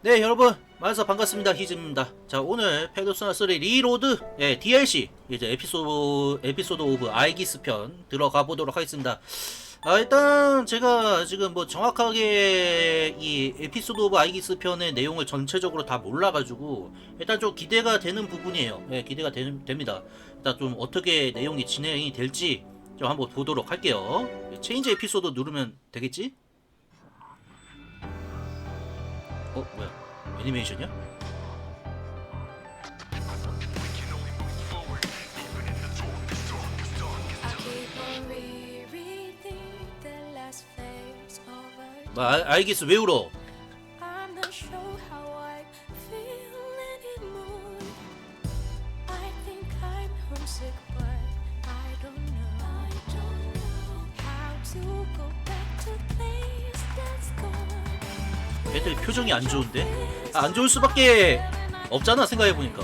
네, 여러분 만나서 반갑습니다. 히즈입니다. 자, 오늘 페르소나 3 리로드 DLC 이제 에피소드 오브 아이기스 편 들어가 보도록 하겠습니다. 일단 제가 지금 뭐 정확하게 이 에피소드 오브 아이기스 편의 내용을 전체적으로 다 몰라가지고 일단 좀 기대가 되는 부분이에요. 기대가 됩니다. 일단 좀 어떻게 내용이 진행이 될지 좀 한번 보도록 할게요. 체인지 에피소드 누르면 되겠지? 뭐야? 애니메이션이야? 아이기스 왜 울어? 애들 표정이 안 좋은데? 안 좋을 수밖에 없잖아, 생각해보니까.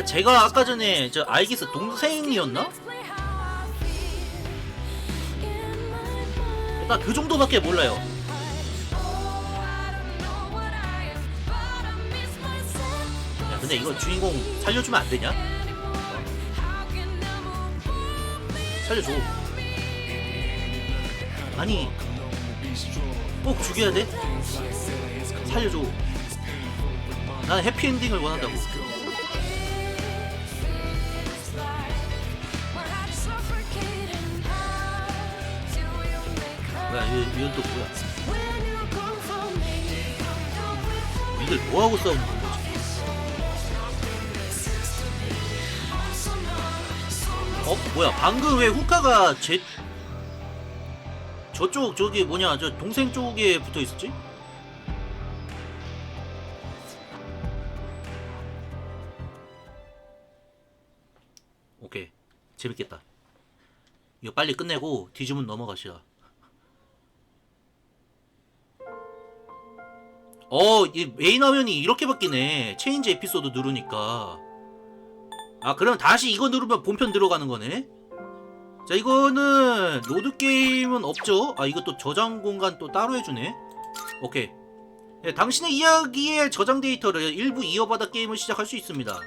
제가 아까 전에 저 아이기스 동생이었나? 일단 그 정도밖에 몰라요. 야, 근데 이거 주인공 살려주면 안 되냐? 살려줘. 아니, 꼭 죽여야 돼? 살려줘. 난 해피엔딩을 원한다고. 뭐야, 이건 또 뭐야? 이들 뭐하고 싸우는 거지? 뭐야, 방금 왜 후카가 저쪽 저기 뭐냐, 저 동생 쪽에 붙어 있었지? 오케이, 재밌겠다. 이거 빨리 끝내고 뒤주문 넘어가시라. 이 메인 화면이 이렇게 바뀌네. 체인지 에피소드 누르니까. 그럼 다시 이거 누르면 본편 들어가는 거네. 자, 이거는 로드게임은 없죠? 이것도 저장 공간 또 따로 해주네. 오케이. 당신의 이야기의 저장 데이터를 일부 이어받아 게임을 시작할 수 있습니다.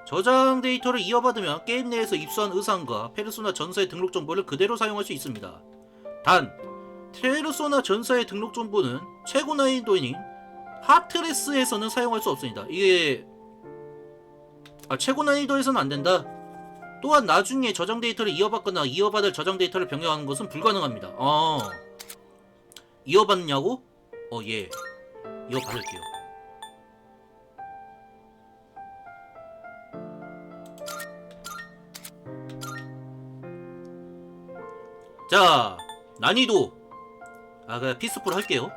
저장 데이터를 이어받으면 게임 내에서 입수한 의상과 페르소나 전사의 등록 정보를 그대로 사용할 수 있습니다. 단, 페르소나 전사의 등록 정보는 최고 난이도인 하트레스에서는 사용할 수 없습니다. 이게 최고 난이도에서는 안 된다. 또한 나중에 저장 데이터를 이어받거나 이어받을 저장 데이터를 변경하는 것은 불가능합니다. 이어받냐고? 예. 이어받을게요. 자, 난이도. 그냥 피스풀 할게요.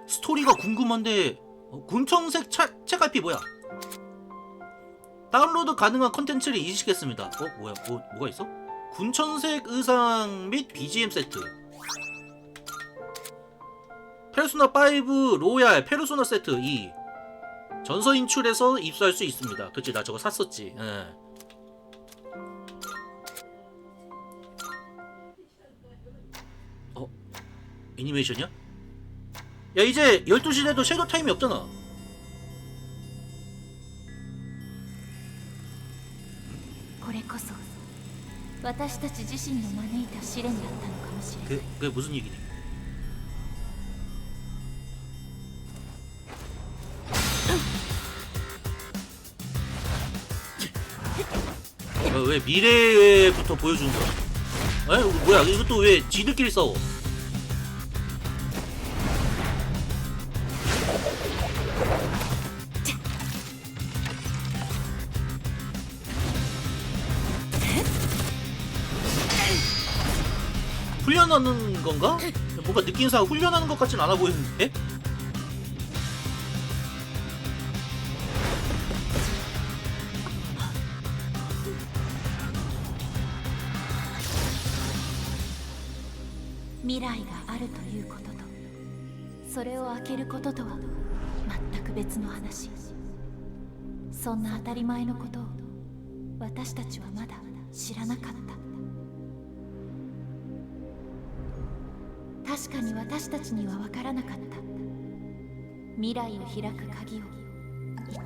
스토리가 궁금한데, 군청색 책갈피 뭐야? 다운로드 가능한 컨텐츠를 인식했습니다. 뭐가 있어? 군천색 의상 및 BGM 세트. 페르소나 5 로얄 페르소나 세트 2. 전서 인출에서 입수할 수 있습니다. 그치, 나 저거 샀었지. 애니메이션이야? 야, 이제 12시 돼도 섀도우 타임이 없잖아. 그게 무슨 얘기니? 왜 미래부터 보여주는 거야? 뭐야, 이것도 왜 지들끼리 싸워? 훈련하는 건가? 뭔가 느낌상 훈련하는 것 같진 않아 보이는데? 미래가 あるということとそれを開けることとは全く別の話。そんな当たり前のことを私たちはまだ知らなかった。確かに私たちには分からなかった。未来を開く鍵を一体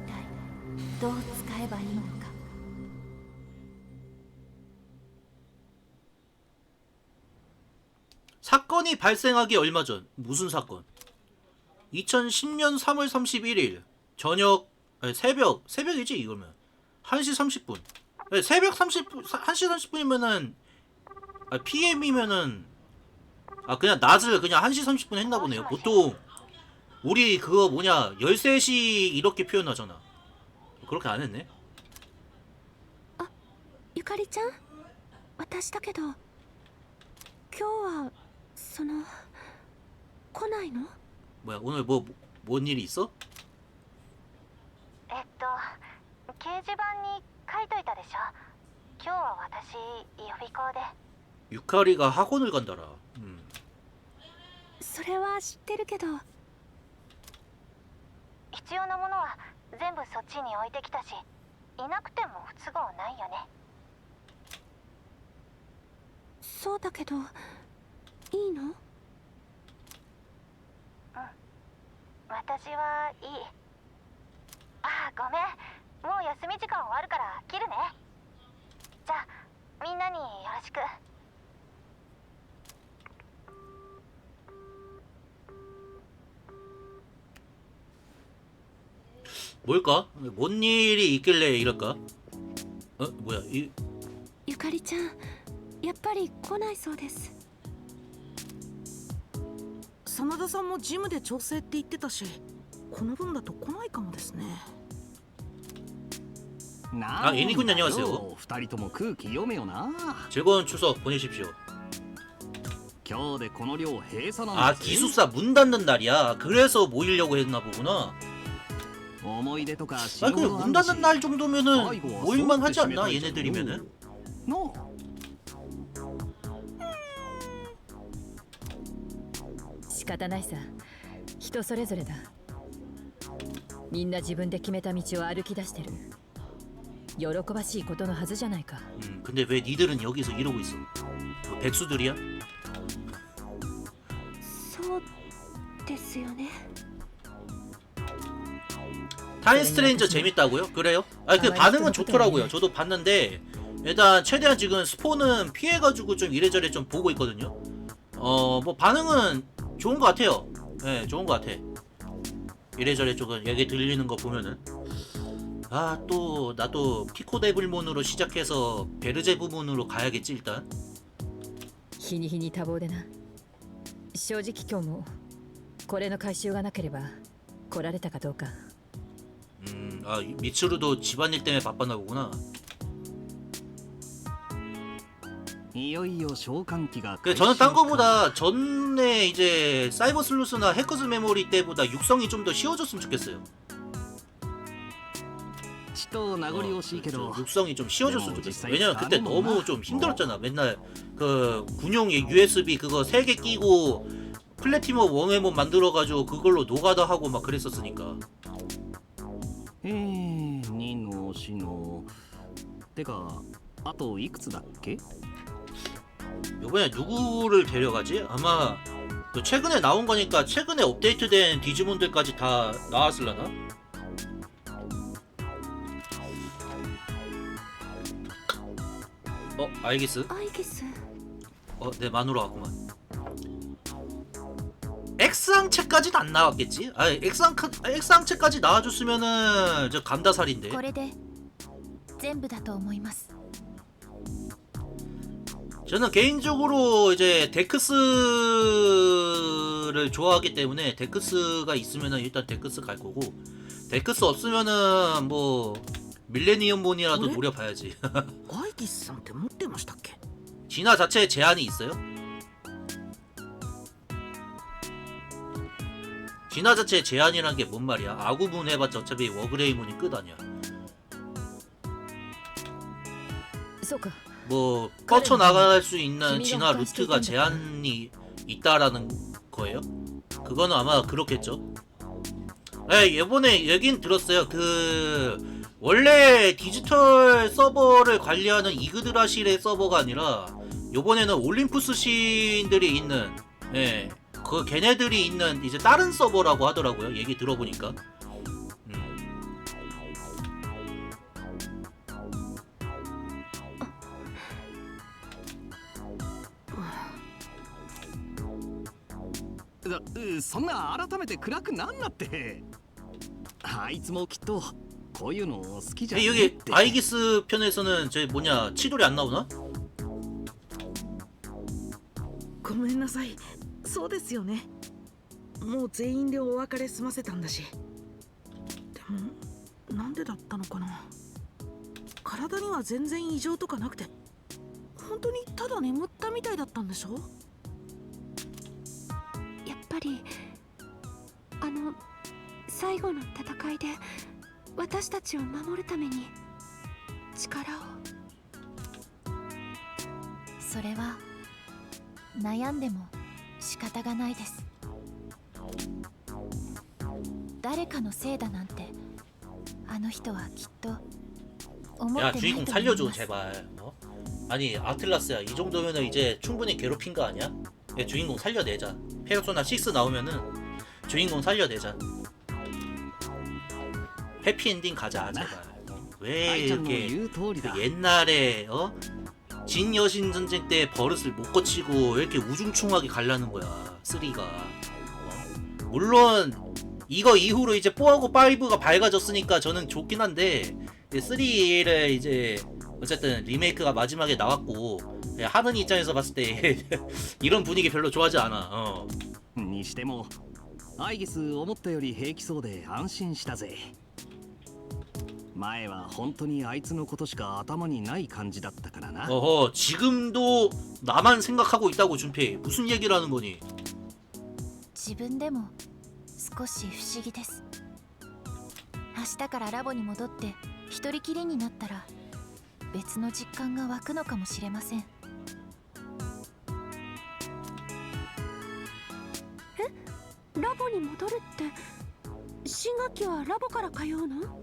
どう使えばいいのか。 사건이 발생하기 얼마 전. 무슨 사건? 2010년 3월 31일 저녁 아니, 새벽이지 이거면 1시 30분. 네, 새벽 30분 1시 30분이면은 PM이면은 그냥 낮을 그냥 1시 30분 했나 보네요. 보통 우리 그거 뭐냐 13시 이렇게 표현하잖아. 그렇게 안 했네. ゆかりちゃん、私だけど今日はその来ないの？ 뭐야 오늘 뭔 일이 있어? 掲示板に書いといたでしょ。今日は私予備校で。 유카리가 학원을 간다라. それは知ってるけど、必要なものは全部そっちに置いてきたし、いなくても不都合ないよね。そうだけどいいの？うん、私はいい。ごめん、もう休み時間終わるから切るね。じゃあみんなによろしく。 뭘까? 뭔 일이 있길래 이럴까? 뭐야 이 ゆかりちゃん、やっぱり来ないそうです。真田さんもジムで調整って言ってたし、この分だと来ないかもですね。애니군 안녕하세요. 二人とも空気読めよな。 즐거운 추석 보내십시오. 今日でこの寮閉鎖なんです。 기숙사 문 닫는 날이야. 그래서 모이려고 했나 보구나. 思い出とか 근데 문 닫는 날 정도면은 모일만 하지 않나 얘네들이면은? の仕方ないさ。人それぞれだ。みんな自分で決めた道を歩き出してる。喜ばしいことのはずじゃないか。 근데 왜 니들은 여기서 이러고 있어? 뭐 백수들이야? そうですよね。 타임 스트레인저 재밌다고요? 그래요? 그 반응은 좋더라고요. 저도 봤는데 일단 최대한 지금 스폰은 피해가지고 좀 이래저래 좀 보고 있거든요. 뭐 반응은 좋은 것 같아요. 네, 좋은 것 같아. 이래저래 조금 얘기 들리는 거 보면은 또 나도 피코데블몬으로 시작해서 베르제 부문으로 가야겠지 일단. 日に日に多忙でな。正直今日もこれの回収がなければ来られたかどうか。 미츠루도 집안일 때문에 바빴나 보구나. いよいよ召喚機が 저는 딴 거보다 전에 이제 사이버 슬루스나 해커즈 메모리 때보다 육성이 좀 더 쉬워졌으면 좋겠어요. ちと名残惜しいけど 육성이 좀 쉬워졌으면 좋겠어. 왜냐면 그때 너무 좀 힘들었잖아. 맨날 그 군용 USB 그거 3개 끼고 플래티머 웜웨몬 만들어가지고 그걸로 노가다 하고 막 그랬었으니까. 2の4のてかあといくつだっけ? 이번에 누구를 데려가지? 아마 그 최근에 나온 거니까 최근에 업데이트된 디지몬들까지 다 나왔을라나? 아이기스? 아이기스. 내 마누라 왔구만. X항체까지는 안 나왔겠지? X항체까지 나와줬으면은 저 감다살인데. これで全部だと思います。 저는 개인적으로 이제 데크스를 좋아하기 때문에 데크스가 있으면은 일단 데크스 갈 거고 데크스 없으면은 뭐 밀레니엄본이라도 그래? 노려봐야지. アイギスさんって持ってましたっけ? 진화 자체에 제한이 있어요? 진화 자체에 제한이란 게 뭔 말이야? 아구문 해봤자 어차피 워그레이문이 끝 아니야. そうか。 뭐 뻗쳐나갈 수 있는 진화 루트가 제한이 있다라는 거예요? 그거는 아마 그렇겠죠. 이번에 얘긴 들었어요. 그 원래 디지털 서버를 관리하는 이그드라실의 서버가 아니라 요번에는 올림푸스 신들이 있는 그 걔네들이 있는 이제 다른 서버라고 하더라고요. 얘기 들어보니까.そんな改めて暗くなんなって。あいつもきっとこういうの好きじゃね 근데 えっ 여기 て。 아이기스 편에서는 저 뭐냐 치돌이 안 나오나? ごめんなさい。そうですよね。もう全員でお別れ済ませたんだし。でもなんでだったのかな。体には全然異常とかなくて、本当にただ眠ったみたいだったんでしょ。やっぱり最後の戦いで私たちを守るために力を。それは悩んでも仕方がないです。誰かのせいだなんてあの人はきっと思っ 야 てない 주인공 と思いま 살려줘 す。 제발. 어? 아니 아틀라스야 이 정도면은 이제 충분히 괴롭힌 거 아니야? 야, 주인공 살려내자. 페르소나 6 나오면은 주인공 살려내자. 해피엔딩 가자 제발. 왜 愛ちゃんの 이렇게 言う通りだ。 그 옛날에 진 여신 전쟁 때 버릇을 못 고치고 왜 이렇게 우중충하게 갈라는 거야 3가. 물론 이거 이후로 이제 4하고 5가 밝아졌으니까 저는 좋긴 한데 3를 이제 어쨌든 리메이크가 마지막에 나왔고 하는 입장에서 봤을 때 이런 분위기 별로 좋아하지 않아. にしてもアイギス思ったより平気そうで安心したぜ。前は本当にあいつのことしか頭にない感じだったからな。 어허 지금도 나만 생각하고 있다고 준피 무슨 얘기를 하는 거니? 自分でも少し不思議です。明日からラボに戻って一人きりになったら別の実感が湧くのかもしれません。ラボに戻るって新学期はラボから通うの？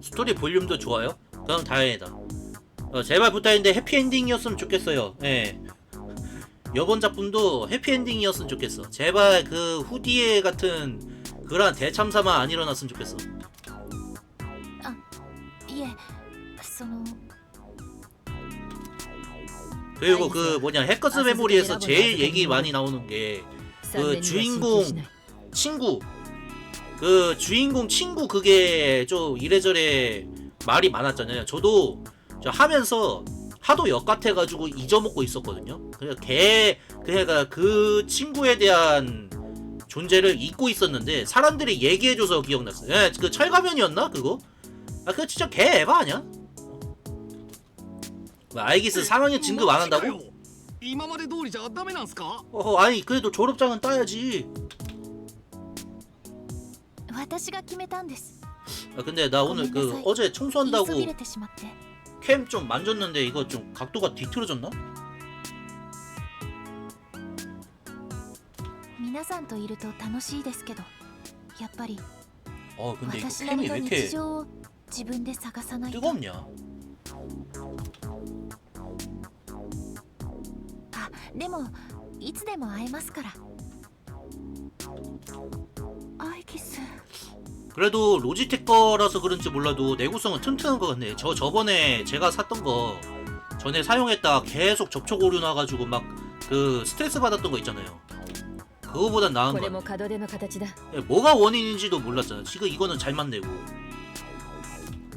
스토리 볼륨도 좋아요? 그럼 다행이다. 제발 부탁인데 해피엔딩이었으면 좋겠어요. 예. 이번 작품도 해피엔딩이었으면 좋겠어. 제발 그 후디에 같은 그런 대참사만 안 일어났으면 좋겠어. いえ、その 그리고 그 뭐냐 해커스 메모리에서 제일 얘기 많이 나오는 게 그 주인공 친구 그 주인공 친구 그게 좀 이래저래 말이 많았잖아요. 저도 저 하면서 하도 역 같아가지고 잊어먹고 있었거든요. 그래서 걔가 그 친구에 대한 존재를 잊고 있었는데 사람들이 얘기해줘서 기억났어요. 예, 그 철가면이었나 그거? 아 그거 진짜 개 에바 아니야? 뭐 아이기스 3학년 진급 안 한다고? 今まで通りじゃダメなんすか？ 아니 그래도 졸업장은 따야지. 私が決めたんです。 아 근데 나 오늘 그 어제 청소한다고 言いそびれてしまって。 캠 좀 만졌는데 이거 좀 각도가 뒤틀어졌나? 皆さんといると楽しいですけど、やっぱり 근데 이거 私なり 캠이 の 왜 日 이렇게 常を自分で探さないと。 뜨겁냐? あ、でもいつでも会えますから。アイギス 그래도 로지텍 거라서 그런지 몰라도 내구성은 튼튼한 것 같네. 저번에 제가 샀던 거 전에 사용했다 계속 접촉 오류 나가지고 막 그 스트레스 받았던 거 있잖아요. 그거보단 나은 こ 거 れも 같아. 門出の形だ。 뭐가 원인인지도 몰랐잖아. 지금 이거는 잘만 내고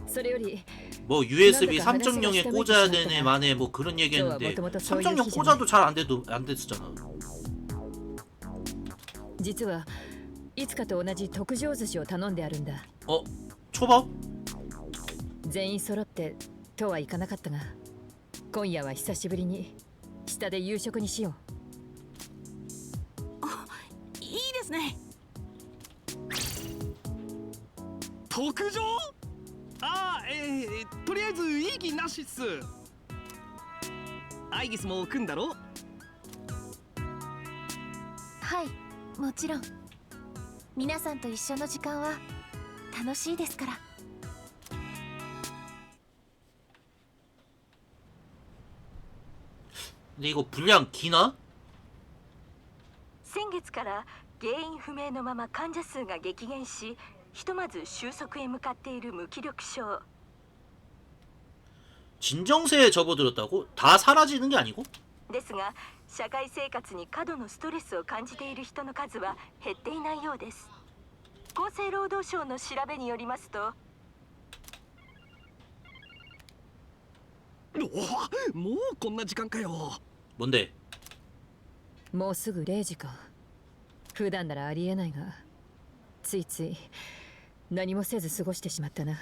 それより 뭐 USB 난다 3.0에 가면서 꽂아야 시작했잖아. 되네 만에 뭐 그런 얘기했는데 今日は元々そういう日 3.0 じゃない 꽂아도 잘 안 됐었잖아. 実はいつかと同じ特上寿司を頼んであるんだ。 초밥? 全員揃ってとはいかなかったが、今夜は久しぶりに下で夕食にしよいいですね。特上？ああ、とりあえずいい気なしっす。アイギスも来んだろ？はい、もちろん。皆さんと一緒の時間は楽しいですから。 근데 이거 분량 기나? 先月月から原因不明のまま患者数が激減し、ひとまず収束へ向かっている無気力症。 진정세에 접어들었다고? 다 사라지는 게 아니고? ですが社会生活に過度のストレスを感じている人の数は減っていないようです。厚生労働省の調べによりますと、おもうこんな時間かよ。 뭔데? もうすぐ0時か。普段ならありえないが、ついつい何もせず過ごしてしまったな。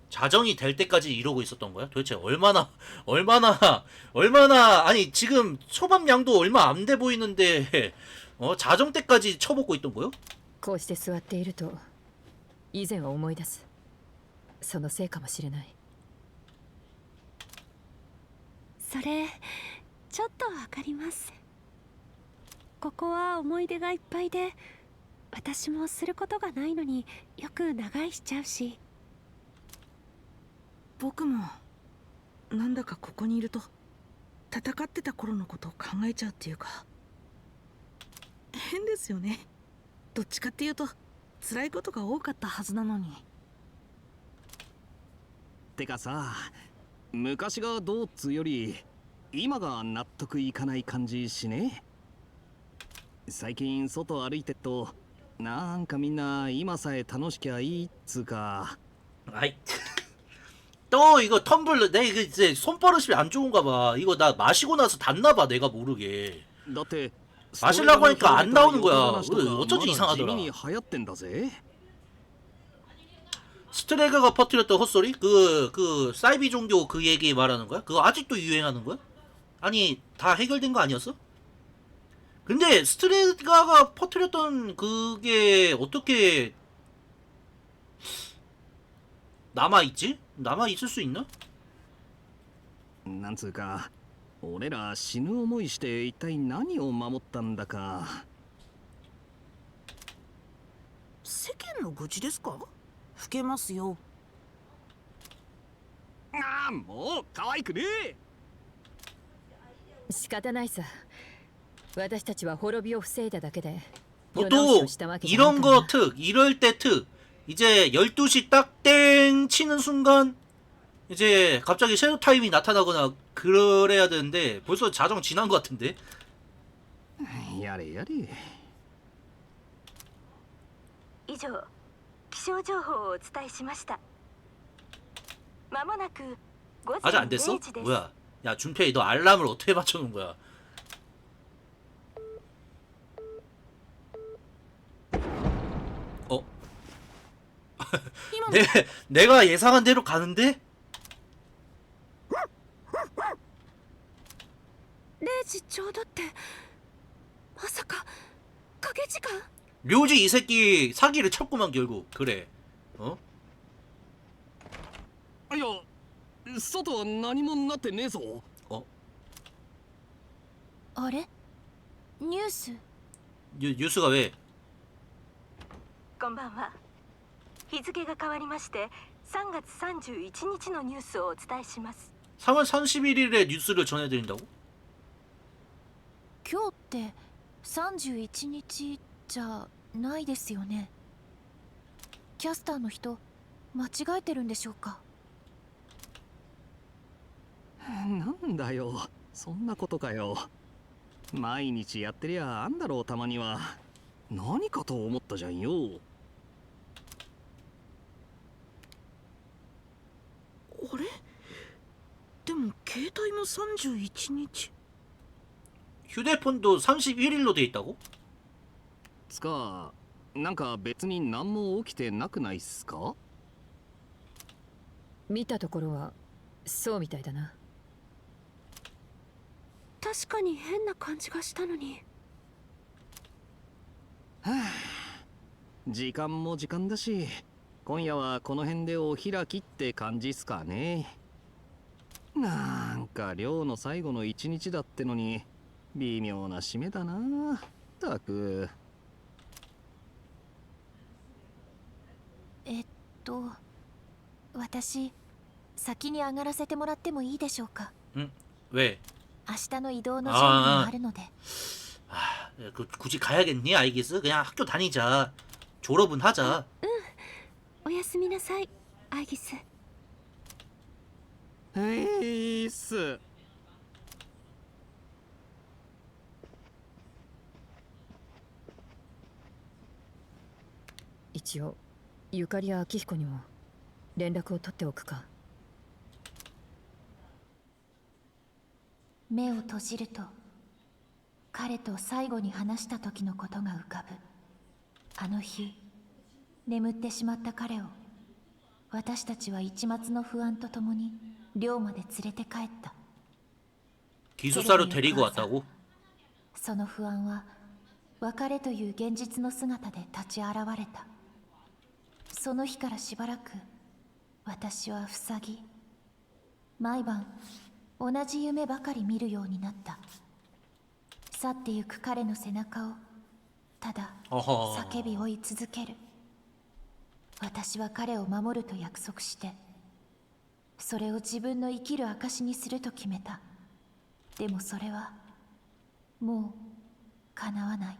자정이 될 때까지 이러고 있었던 거야? 도대체 아니 지금 초밥량도 얼마 안 돼 보이는데 자정 때까지 쳐먹고 있던 거요? こうして座っていると以前を思い出す。そのせいかもしれない。それちょっとわかります。ここは思い出がいっぱいで、私もすることがないのによく長居しちゃうし。僕もなんだかここにいると戦ってた頃のことを考えちゃうっていうか、変ですよね。どっちかっていうと辛いことが多かったはずなのに。てかさ、昔がどうっつより今が納得いかない感じしね。最近外歩いてっとなんかみんな今さえ楽しきゃいいっつうか。 아이 또 이거 텀블러 내 이거 이제 손버릇이 안 좋은가 봐. 이거 나 마시고 나서 닿나 봐. 내가 모르게. だって 마시려고 하니까 안 나오는 거야. 어쩐지 地 이상하더라. 味に流行ってんだぜ。 스트레가가 퍼뜨렸던 헛소리? 그 사이비 종교 그 얘기 말하는 거야? 그거 아직도 유행하는 거야? 아니 다 해결된 거 아니었어? 근데 스트레가가 퍼뜨렸던 그게 어떻게 남아있지? 남아있을 수 있나? なんつうか俺ら死ぬ思いして一体何を守ったんだか。世間の愚痴ですか？老けますよ。ああもう可愛くねえ。仕方ないさ。私たちは滅びを防いだだけで 뭐 世直し 또 をしたわけじゃない 이런 からな。 거 특 이럴 때 특 이제 12시 딱 땡 치는 순간 이제 갑자기 섀도우 타임이 나타나거나 그래야 되는데 벌써 자정 지난 것 같은데. やれやれ。以上気象情報をお伝えしました。まもなく午前 아직 안 0 됐어? 時です。 뭐야? 야 준표이 너 알람을 어떻게 맞춰놓은 거야? 어? 내가 예상한 대로 가는데? 0時ちょうどってまさか影時間？ 묘지 이 새끼 사기를 쳤구만 결국. 그래. 어? いや外は何もなってねえぞ。 어? あれニュース 뉴스가 왜? こんばんは。日付が変わりまして3月31日のニュースをお伝えします。 3월 31일에 뉴스를 전해드린다고? 今日って31日じゃないですよね。キャスターの人間違えてるんでしょうか？なんだよそんなことかよ。毎日やってりゃあんだろうたまには。何かと思ったじゃんよ。あれ？でも携帯も31日。 휴대폰도 31일로 돼 있다고? つかなんか別に何も起きてなくないっすか？見たところはそうみたいだな。確かに変な感じがしたのに。はあ、時間も時間だし今夜はこの辺でお開きって感じっすかね。なんか寮の最後の一日だってのに微妙な締めだな。ったく。私先に上がらせてもらってもいいでしょうか？ 응? 왜? 明日の移動の準備があるので。 굳이 가야겠니 아이기스? 그냥 학교 다니자. 졸업은 하자. おやすみなさいアイギス。いいっす。一応ゆかりや明彦にも連絡を取っておくか。目を閉じると彼と最後に話した時のことが浮かぶ。あの日眠ってしまった彼を私たちは一抹の不安とともに寮まで連れて帰った。 기숙사로 데리고 왔다고? その不安は別れという現実の姿で立ち現れた。その日からしばらく私は塞ぎ、毎晩同じ夢ばかり見るようになった。去ってゆく彼の背中をただ 어허. 叫び追い続ける。私は彼を守ると約束して、それを自分の生きる証にすると決めた。でもそれはもう叶わない。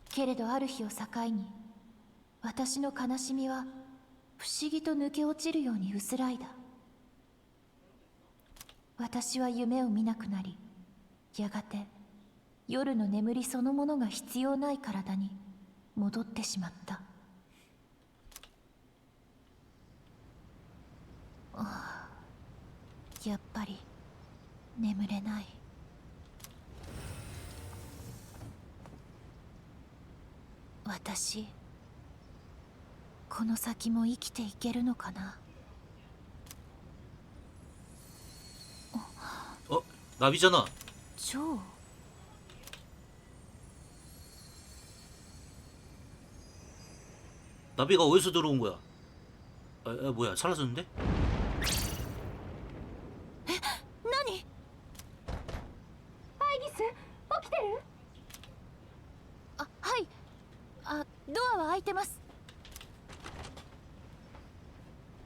けれどある日を境に私の悲しみは不思議と抜け落ちるように薄らいだ。私は夢を見なくなり、やがて夜の眠りそのものが必要ない体に戻ってしまった。ああ、やっぱり眠れない。私、この先も生きていけるのかな。 나비잖아. ジョー、 나비가 어디서 들어온 거야? 뭐야, 사라졌는데? 何？アイギス起きてる？あ、はい。あ、ドアは開いてます。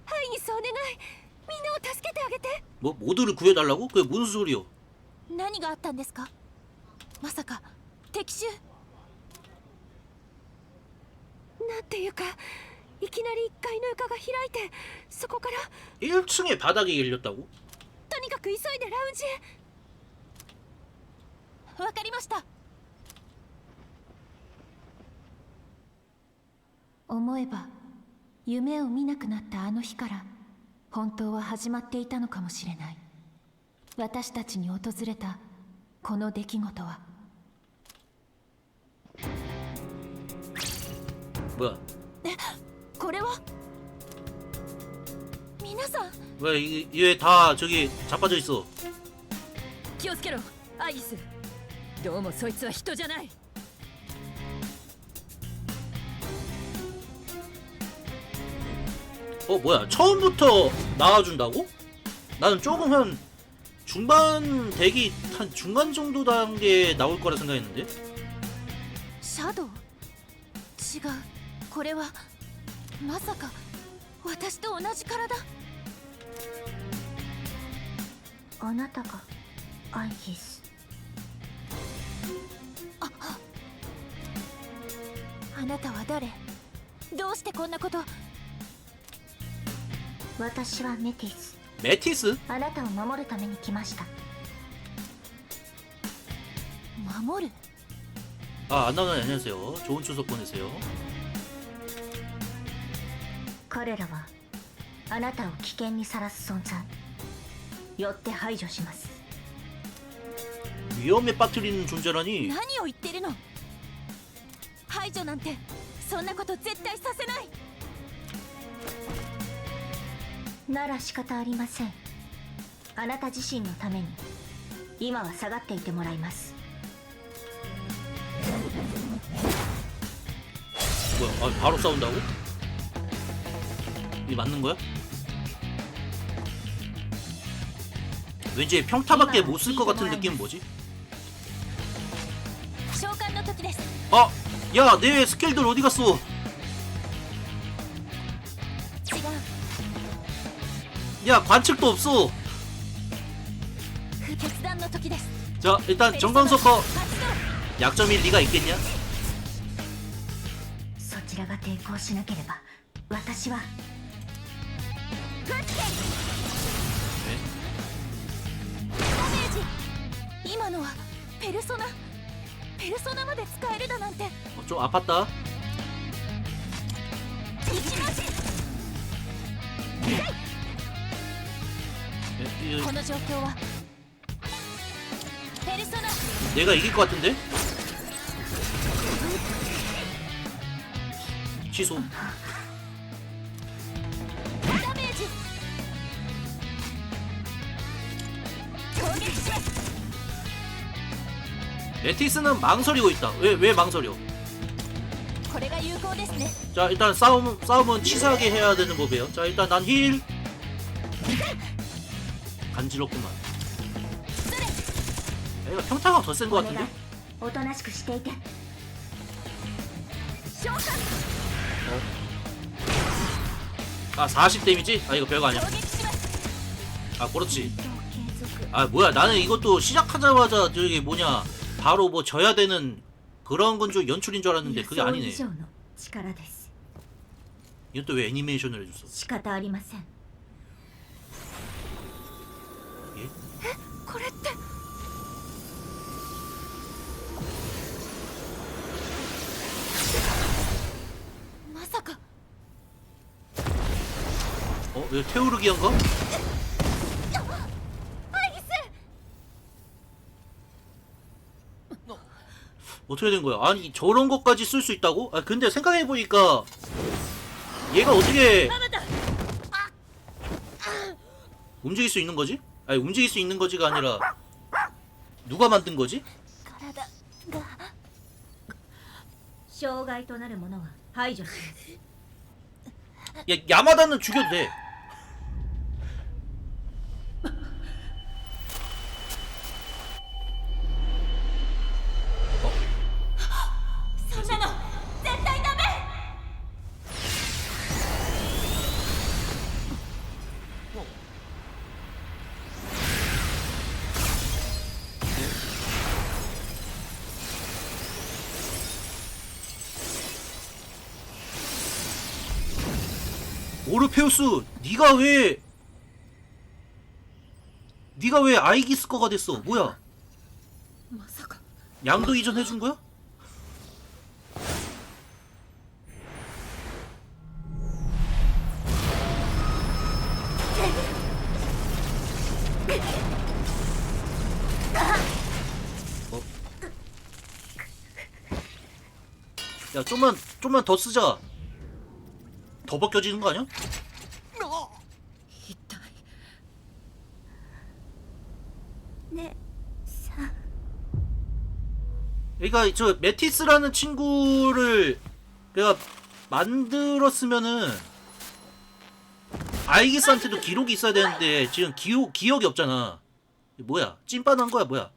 アイギスお願い、みんなを助けてあげて。 뭐 모두를 구해달라고? 그게 무슨 소리요? 何があったんですか？まさか敵襲？なんていうか、いきなり1階の床が開いて、そこから 1층에 바닥이 열렸다고? とにかく急いでラウンジへ。わかりました。思えば夢を見なくなったあの日から本当は始まっていたのかもしれない。私たちに訪れたこの出来事は。 뭐야? これは皆さん。 왜 얘 다 저기 자빠져 있어? 気をつけろアイギス。どうもそいつは人じゃない。 뭐야? 처음부터 나와준다고? 나는 조금 한 중반 대기 한 중간 정도 단계 나올 거라 생각했는데. シャドウ？違う。これはまさか私と同じ体？あなたがアイギス。あなたは誰？どうしてこんなこと？私はメティス。 메티스? あなたを守るために来ました。守る？ 아, 안 나오네. 안녕하세요. 좋은 추석 보내세요. 彼らはあなたを危険にさらす存在。よって排除します。 위험에 빠뜨리는 존재라니. 何を言ってるの？排除なんてそんなこと絶対させない。なら仕方ありません。あなた自身のために今は下がっていてもらいます。 뭐야? 아, 바로 싸운다고? 이게 맞는 거야? 왠지 평타밖에 못 쓸 것 같은 느낌은 뭐지? 召喚の時です。 아! 야! 내 스킬들 어디 갔어? 違う。 야! 관측도 없어! 決断の時です。 자, 일단 정광석거 発動。 약점일 리가 있겠냐? そちらが抵抗しなければ私はダメージ。今のはペルソナまで使えるだなんて。 좀 아팠다. 一の字。 この状況はペルソナ。 내가 이길 것 같은데? 취소. ダメージ。攻撃します。 메티스는 망설이고 있다. 왜 망설여? これが有効ですね。 자, 일단 싸움은 치사하게 해야 되는 법이에요. 자, 일단 난 힐. 간지럽구만. 야, 이거 평타가 더 센 것 같은데? おとなしくしていて。召喚。 아, 40 데미지? 아, 이거 별거 아니야. 攻撃します。 아, 그렇지. 아, 뭐야, 나는 이것도 시작하자마자 저기 뭐냐, 바로 뭐 져야 되는 그런 건 좀 연출인 줄 알았는데 그게 아니네. の力です。 이것도 왜 애니메이션을 해줬어? 仕方ありません。これって。まさか。 어? 이거 테오르기언가? 어떻게 된 거야? 아니 저런 것까지 쓸 수 있다고? 아 근데 생각해보니까 얘가 어떻게 움직일 수 있는 거지? 아니 움직일 수 있는 거지가 아니라 누가 만든 거지? 体が。障害となるものは排除します。 야 야마다는 죽여도 돼. 오르페우스, 네가 왜 아이기스 거가 됐어? 뭐야? まさか 양도 이전 해준 거야? 어? 야, 좀만 더 쓰자. 더 벗겨지는 거 아니야? 痛い。ねさん。 그러니까 저 메티스라는 친구를 내가 만들었으면은 아이기스한테도 기록이 있어야 되는데 지금 기억이 없잖아. 뭐야? 찐빠난 거야 뭐야?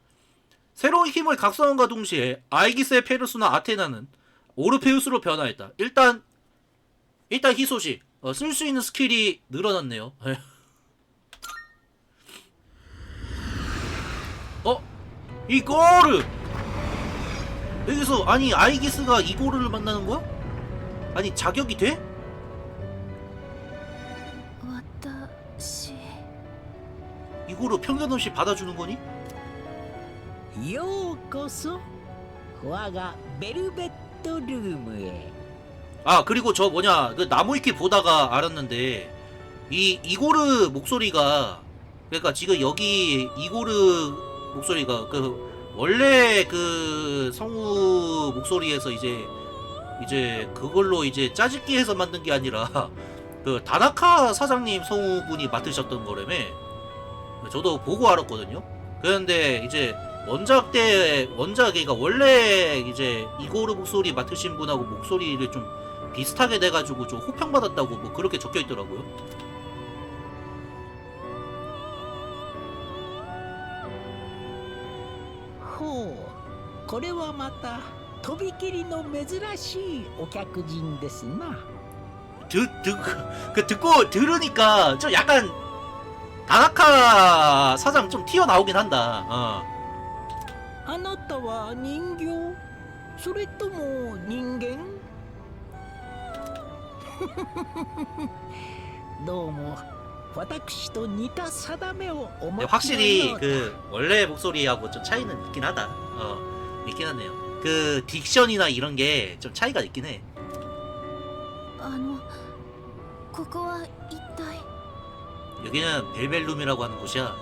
새로운 힘을 각성함과 동시에 아이기스의 페르소나 아테나는 오르페우스로 변화했다. 일단 희소식. 쓸 수 있는 스킬이 늘어났네요. 이거르! 여기서 아니 아이기스가 이고르를 만나는 거야? 아니 자격이 돼? 私。 이고르 편견 없이 받아주는 거니? ようこそ我がベルベットルームへ。 아 그리고 저 뭐냐 그 나무위키 보다가 알았는데 이고르 목소리가 그러니까 지금 여기 이고르 목소리가 그 원래 그 성우 목소리에서 이제 그걸로 이제 짜집기 해서 만든 게 아니라 그 다나카 사장님 성우분이 맡으셨던 거라며. 저도 보고 알았거든요. 그런데 이제 원작이가 원래 이제 이고르 목소리 맡으신 분하고 목소리를 좀 비슷하게 돼가지고 좀 호평받았다고 뭐 그렇게 적혀있더라고요. ほう、これはまたとびきりの珍しいお客人ですな。 듣고 들으니까 좀 약간 다나카 사장 좀 튀어나오긴 한다. あなたは人形それとも人間どうも私と似た定めをお 근데 持ちの 확실히 ようだ 그 원래 목소리하고 좀 차이는 있긴 하다. 있긴 하네요. 그 딕션이나 이런 게 좀 차이가 있긴 해. ここは一体 여기는 벨벨룸이라고 하는 곳이야.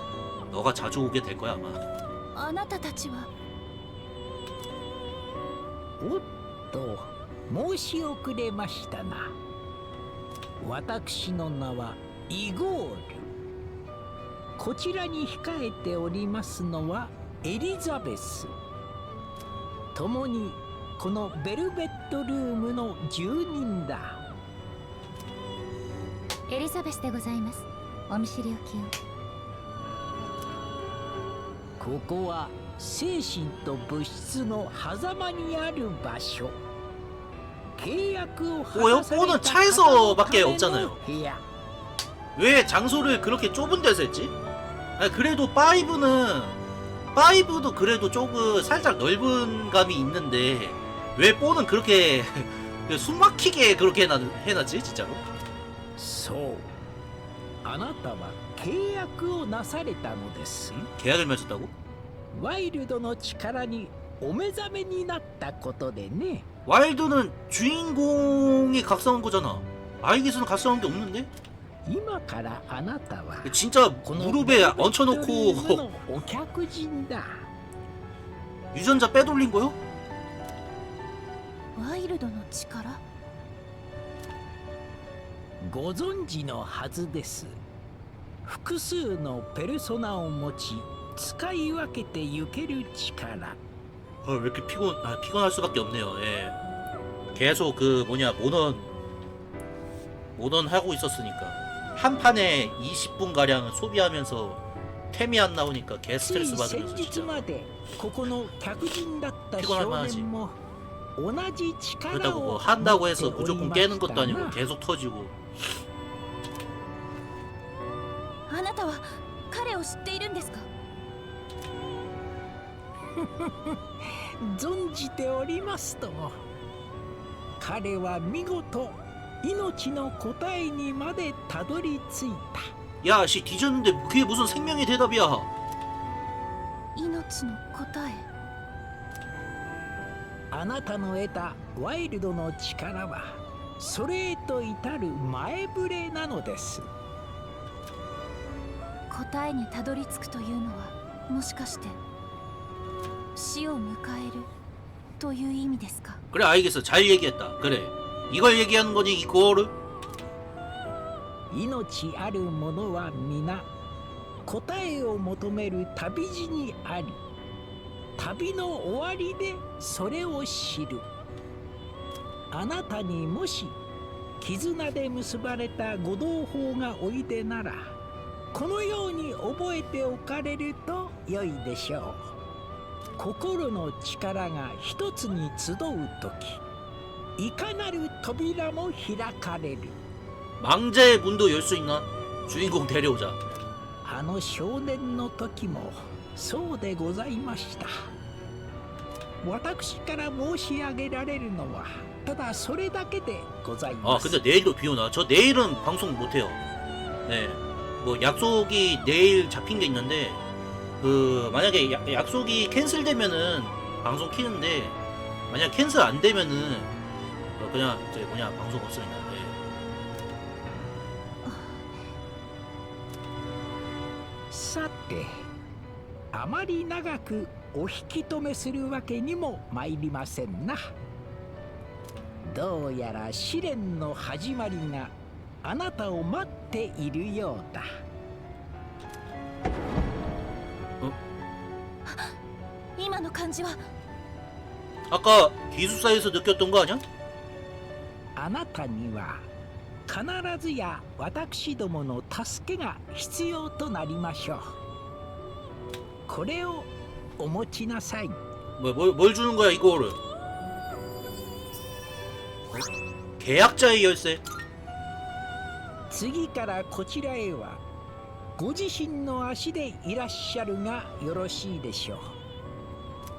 너가 자주 오게 될 거야 아마. あなたたちはおっと申し遅れましたな。私の名はイゴール。こちらに控えておりますのはエリザベス。共にこのベルベットルームの住人だ。エリザベスでございます。お見知りおきを。ここは精神と物質の狭間にある場所。契約を果たされた 뽀는 차에서밖에 方の 없잖아요. 部屋。 왜 장소를 그렇게 좁은 데서 했지? 아니, 그래도 5도 그래도 조금 살짝 넓은 감이 있는데 왜 4는 그렇게 숨막히게 그렇게 해놨지 진짜로? そうあなたは契約をなされたのです。 응? 계약을 맺었다고? ワイルドの力にお目覚めになったことでね。 와일드는 주인공이 각성한 거잖아. 아이기스는 각성한 게 없는데? 今からあなたは 진짜 この 무릎에 ベルベットルーム 얹혀놓고 のお客人だ。 유전자 빼돌린 거요? ワイルドの力ご存知のはずです。複数のペルソナを持ち使い分けてゆける力。 왜 이렇게 피곤할 수밖에 없네요. 예. 계속 그 모넌 하고 있었으니까 한 판에 20분 가량 소비하면서 템이 안 나오니까 개 つ 스트레스 い先 받으면서 日 진짜 までここの客人だったピコナル少マジ年も同じ力 그렇다고 を 뭐 持 한다고 って 해서 おり 무조건 ま 깨는 し 것도 た 아니고 な。 계속 터지고 あなたは彼を知っているんですか？存じておりますとも。彼は見事命の答えにまでたどり着いた。 야 씨 뒤졌는데 그게 무슨 생명의 대답이야. 命の答え。あなたの得たワイルドの力はそれへと至る前触れなのです。答えにたどり着くというのはもしかして死を迎えるという意味ですか？ 그래 알겠어. 잘 얘기했다. 그래 이걸 얘기하는 거니 이거를 命ある者は皆答えを求める旅路にあり、旅の終わりでそれを知る。あなたにもし絆で結ばれたご同胞がおいでなら、このように覚えておかれると良いでしょう。心の力が一つに集うとき、いかなる扉も開かれる。 망자의 문도 열 수 있나? 주인공 데려오자. あの少年の時もそうでございました。私から申し上げられるのはただそれだけでござい 아 ます。 근데 내일도 비 오나? 저 내일은 방송 못해요. 네. 뭐 약속이 내일 잡힌 게 있는데 그 만약에 약속이 캔슬되면은 방송 키는데 만약 캔슬 안 되면은 그냥 이제 방송 없습니다. 네. さて、あまり長くお引き止めするわけにも参りませんな。どうやら試練の始まりがあなたを待っているようだ。 今の感じは 아까 기숙사에서 느꼈던 거 아니야? あなたには必ずや私どもの助けが必要となりましょう。これをお持ちなさい。 뭘 주는 거야 이거를? 계약자의 열쇠. 次からこちらへはご自身の足でいらっしゃるがよろしいでしょ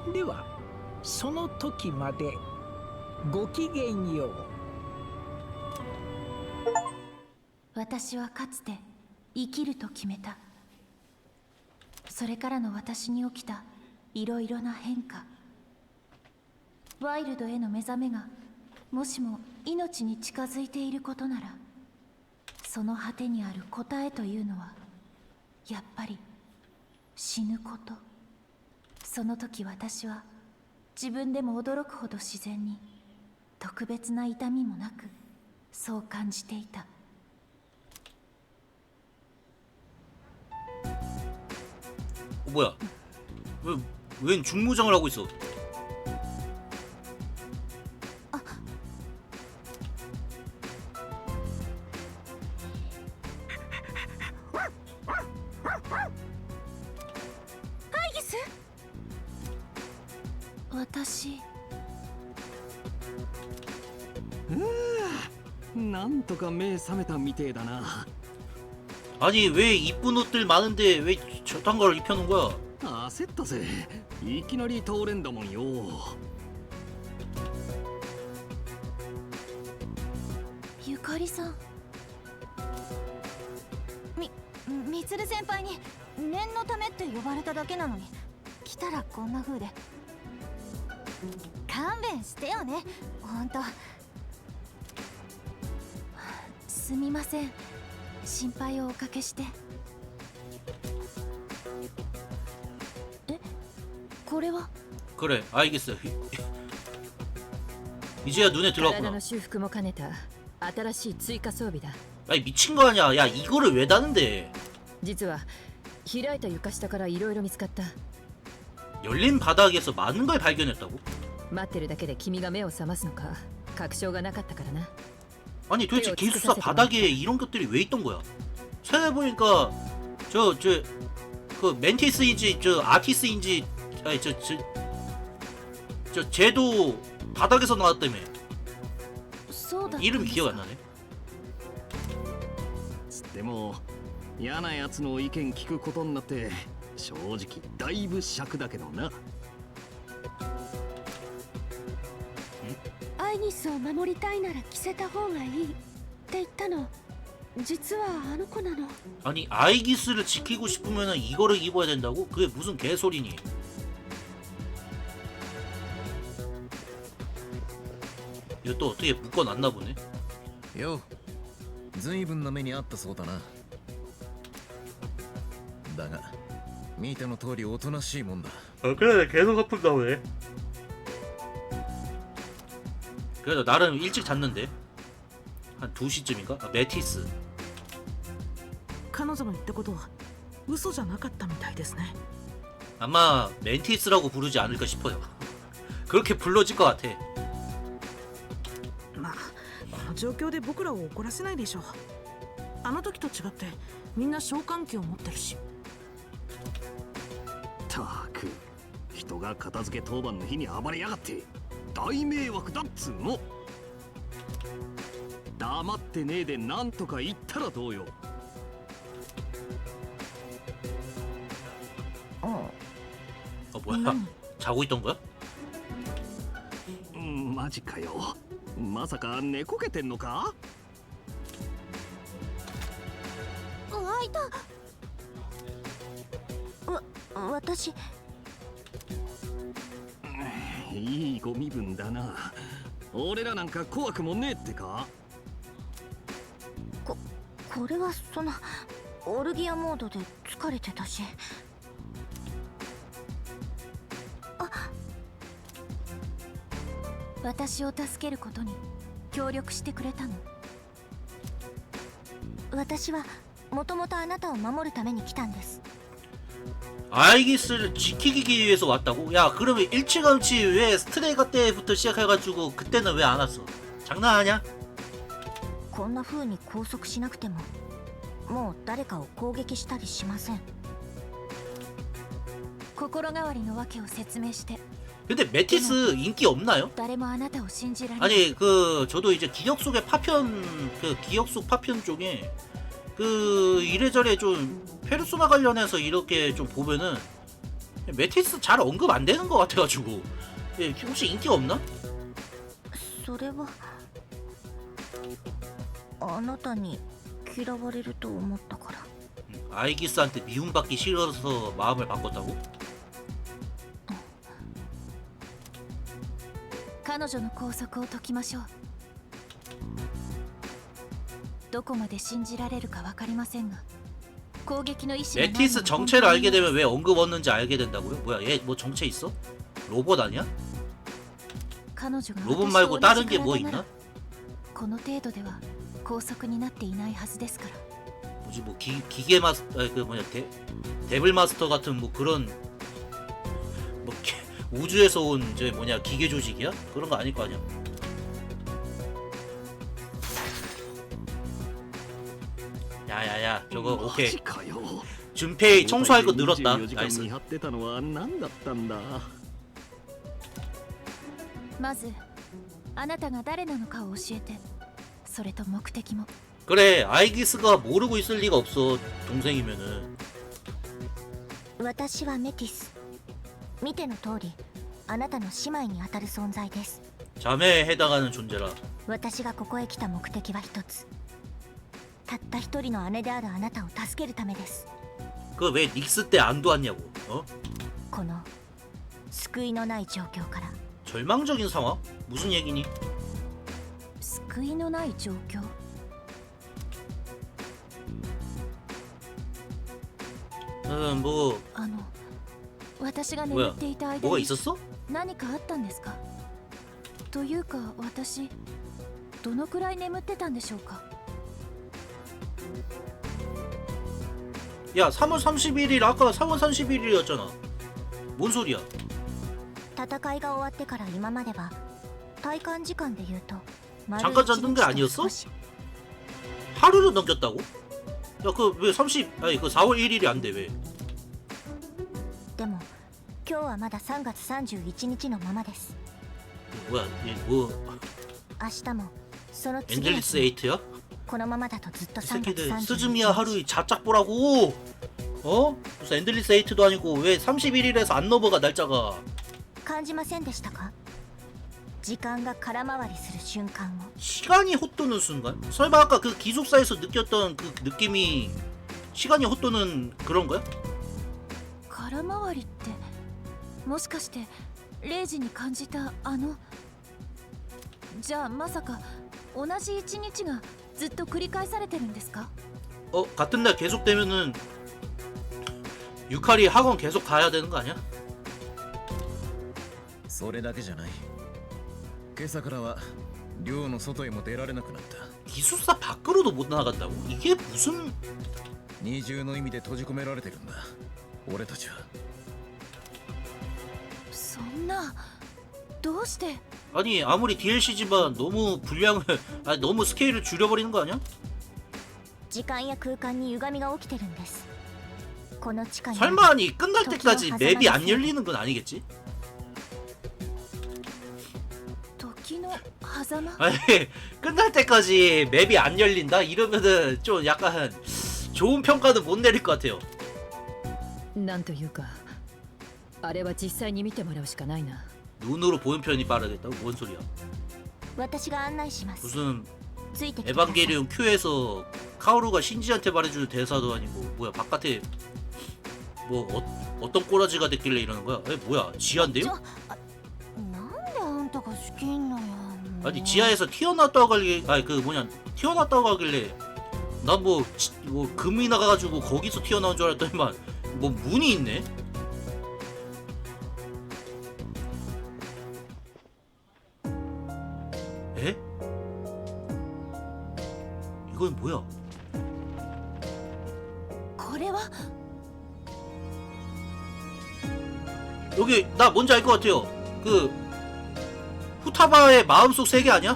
う。ではその時までごきげんよう。私はかつて生きると決めた。それからの私に起きたいろいろな変化、ワイルドへの目覚めがもしも命に近づいていることなら、その果てにある答えというのはやっぱり死ぬこと。その時私は自分でも驚くほど自然に、特別な痛みもなくそう感じていた。뭐야? 웬 중무장을 하고 있어? 아이기스? 私なんとか目覚めたみてえだな。 아니 왜 이쁜 옷들 많은데 왜 저딴 걸 입혀놓은 거야? 焦ったぜ。いきなり通れんだもんよ。ゆかりさん。みつる先輩に念のためって呼ばれただけなのに、来たらこんな風で。勘弁してよね、ほんと。すみません、心配をおかけして。え、これは？ 그래 알겠어. 이제야 눈에 体の 들어왔구나. 修復も兼ねた新しい追加装備だ。 아니 미친 거 아니야? 야 이거를 왜 다는데? 実は開いた床下からいろいろ見つかった。 열린 바닥에서 많은 걸 발견했다고? 待ってるだけで君が目を覚ますのか確証がなかったからな。 아니 도대체 기숙사 바닥에 이런 것들이 왜 있던 거야? 찾아보니까 그 멘티스인지 저 아티스인지 아니 저 쟤도 바닥에서 나왔다며. そうだったんですか。 이름 기억 안 나네. でも嫌なやつの意見聞くことになって正直だいぶ尺だけどな。アイギスを守りたいなら着せた方がいいって言ったの、実はあの子なの。 아니 아이기스를 지키고 싶으면 이거를 입어야 된다고? 그게 무슨 개소리니? 이거 또 어떻게 묶어놨나 보네. よ、ずいぶんな目にあったそうだな。だが見ての通りおとなしいもんだ。 그래 계속 아픈 나오네. 그래도 나름 일찍 잤는데 한 2시쯤인가? 아, 메티스. 彼女の言ったことは嘘じゃなかったみたいですね。 아마 멘티스라고 부르지 않을까 싶어요. 그렇게 불러질 것 같아. まあこの状況で僕らを怒らせないでしょう。あの時と違ってみんな召喚機を持ってるし。たく人が片付け当番の日に暴れやがって大迷惑だっつうの。黙ってねえでなんとか言ったらどうよ。 뭐야? 자고 있던 거야? マジかよ。まさか寝こけてんのか。開いた。私いいご身分だな。俺らなんか怖くもねえってか。これはそのオルギアモードで疲れてたし。私を助けることに協力してくれたの。私はもともとあなたを守るために来たんです。 아이기스를 지키기 위해서 왔다고? 야 그러면 일찌감치 왜 스트레이가 때부터 시작해가지고 그때는 왜 안 왔어? 장난하냐? こんな風に拘束しなくてももう誰かを攻撃したりしません。心変わりの訳を説明して。 근데 메티스 인기 없나요? 誰もあなたを信じられない。 아니 그 저도 이제 기억 속의 파편 그 기억 속 파편 쪽에 그 이래저래 좀 페르소나 관련해서 이렇게 좀 보면은 메티스 잘 언급 안 되는 것 같아가지고. 예, 혹시 인기가 없나? それはあなたに嫌われると思ったから。 아이기스한테 미움받기 싫어서 마음을 바꿨다고? 彼女の拘束を解きましょう。どこまで信じられるか分かりませんが、攻撃の意思がないのは 메티스 정체를 알게 되면 왜 언급 없는지 알게 된다고요? 뭐야, 얘 뭐 정체 있어? 로봇 아니야? 彼女が 로봇 私 말고 と同 다른 じ 게 뭐 体な 있나? らこの程度では拘束になっていないはずですから。 뭐지 뭐 기계 마스 아니 그 뭐냐 데블 마스터 같은 뭐 그런 뭐 우주에서 온 저 뭐냐 기계 조직이야? 그런 거 아닐 거 아니야? 야야야 저거 오케이 マジかよ 준페이 청소할 거 늘었다 24時間 나이스 見張ってたのは何だったんだまずあなたが誰なのかを教えて、それと目的も。 그래 아이기스가 모르고 있을 리가 없어 동생이면은. 私はメティス。見ての通りあなたの姉妹にあたる存在です。 자매에 해당하는 존재라. 私がここへ来た目的は一つ。たった一人の姉であるあなたを助けるためです。 그 왜 닉스 때 안 도왔냐고? 어? この救いのない状況から。 절망적인 상황? 무슨 얘기니? 救いのない状況。 뭐 私が眠っていた間 뭐가 に 있었어? 何かあったんですか？というか私どのくらい眠ってたんでしょうか？ 야 3월 31일 아까 3월 31일이었잖아. 뭔 소리야? 戦いが終わってから今までは体感時間で言うと 잠깐 잡는 게 아니었어? 하루를 넘겼다고? 야 그 왜 30 아니 그 4월 1일이 안 돼 왜? でも今日はまだ3月31日のままです。 뭐야 얘 뭐 明日もその次の 엔젤리스 日も 에이트야? このままだとずっと 이 3月 새끼들 31 스즈미야 하루이 자짝 보라고. 어? 무슨 엔젤리스 에이트도 아니고 왜 31일에서 안 넘어가 날짜가. 感じませんでしたか？時間が空回りする瞬間を。 시간이 헛도는 순간? 설마 아까 그 기숙사에서 느꼈던 그 느낌이 시간이 헛도는 그런 거야? 空回りってもしかして0時に感じたじゃあまさか同じ一日がずっと繰り返されてるんですか？ 같은 날 계속되면은 유칼이 학원 계속 가야 되는 거 아니야? それだけじゃない。今朝からは寮の外へも出られなくなった。 기숙사 밖으로도 못 나간다고? 이게 무슨 二重の意味で閉じ込められてるんだ。俺たちは。そんなどうして？ 아니 아무리 DLC지만 너무 분량을 아니 너무 스케일을 줄여버리는 거 아니야? 時間や空間に歪みが起きてるんです。この地下に 설마 아니 끝날 때까지 맵이 안 열리는 건 아니겠지? 時の狭間？ 아니 끝날 때까지 맵이 안 열린다? 이러면은 좀 약간 좋은 평가는 못 내릴 것 같아요. なんというかあれは実際に見てもらうしかないな。 눈으로 보는 편이 빠르겠다고? 뭔 소리야? 私が案内します。 무슨 ついてきてください。 에반게리온 Q에서 카오루가 신지한테 말해주는 대사도 아니고 뭐야 바깥에 뭐 어떤 꼬라지가 됐길래 이러는 거야? 뭐야 지하인데요? なんであんたが好きんのや。 아니 지하에서 튀어나왔다고 하길래 아니 그 뭐냐 튀어나왔다고 하길래 난 뭐 금이 나가가지고 거기서 튀어나온 줄 알았더니만 뭐 문이 있네? 에? 이건 뭐야? これは 여기 나 뭔지 알 것 같아요. 그 후타바의 마음속 세계 아니야?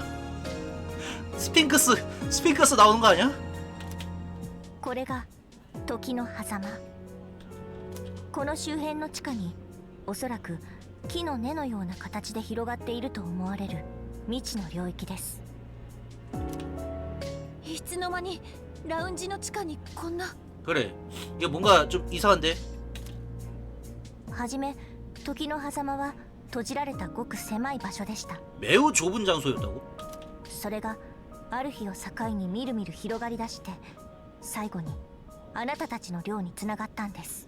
스핑크스 나오는 거 아니야? これが時の狭間。この周辺の地下におそらく木の根のような形で広がっていると思われる未知の領域です。いつの間にラウンジの地下にこんな。 그래 이게 뭔가 좀 이상한데? はじめ時の狭間は閉じられたごく狭い場所でした。 매우 좁은 장소였다고? それがある日を境にみるみる広がりだして、最後にあなたたちの寮につながったんです。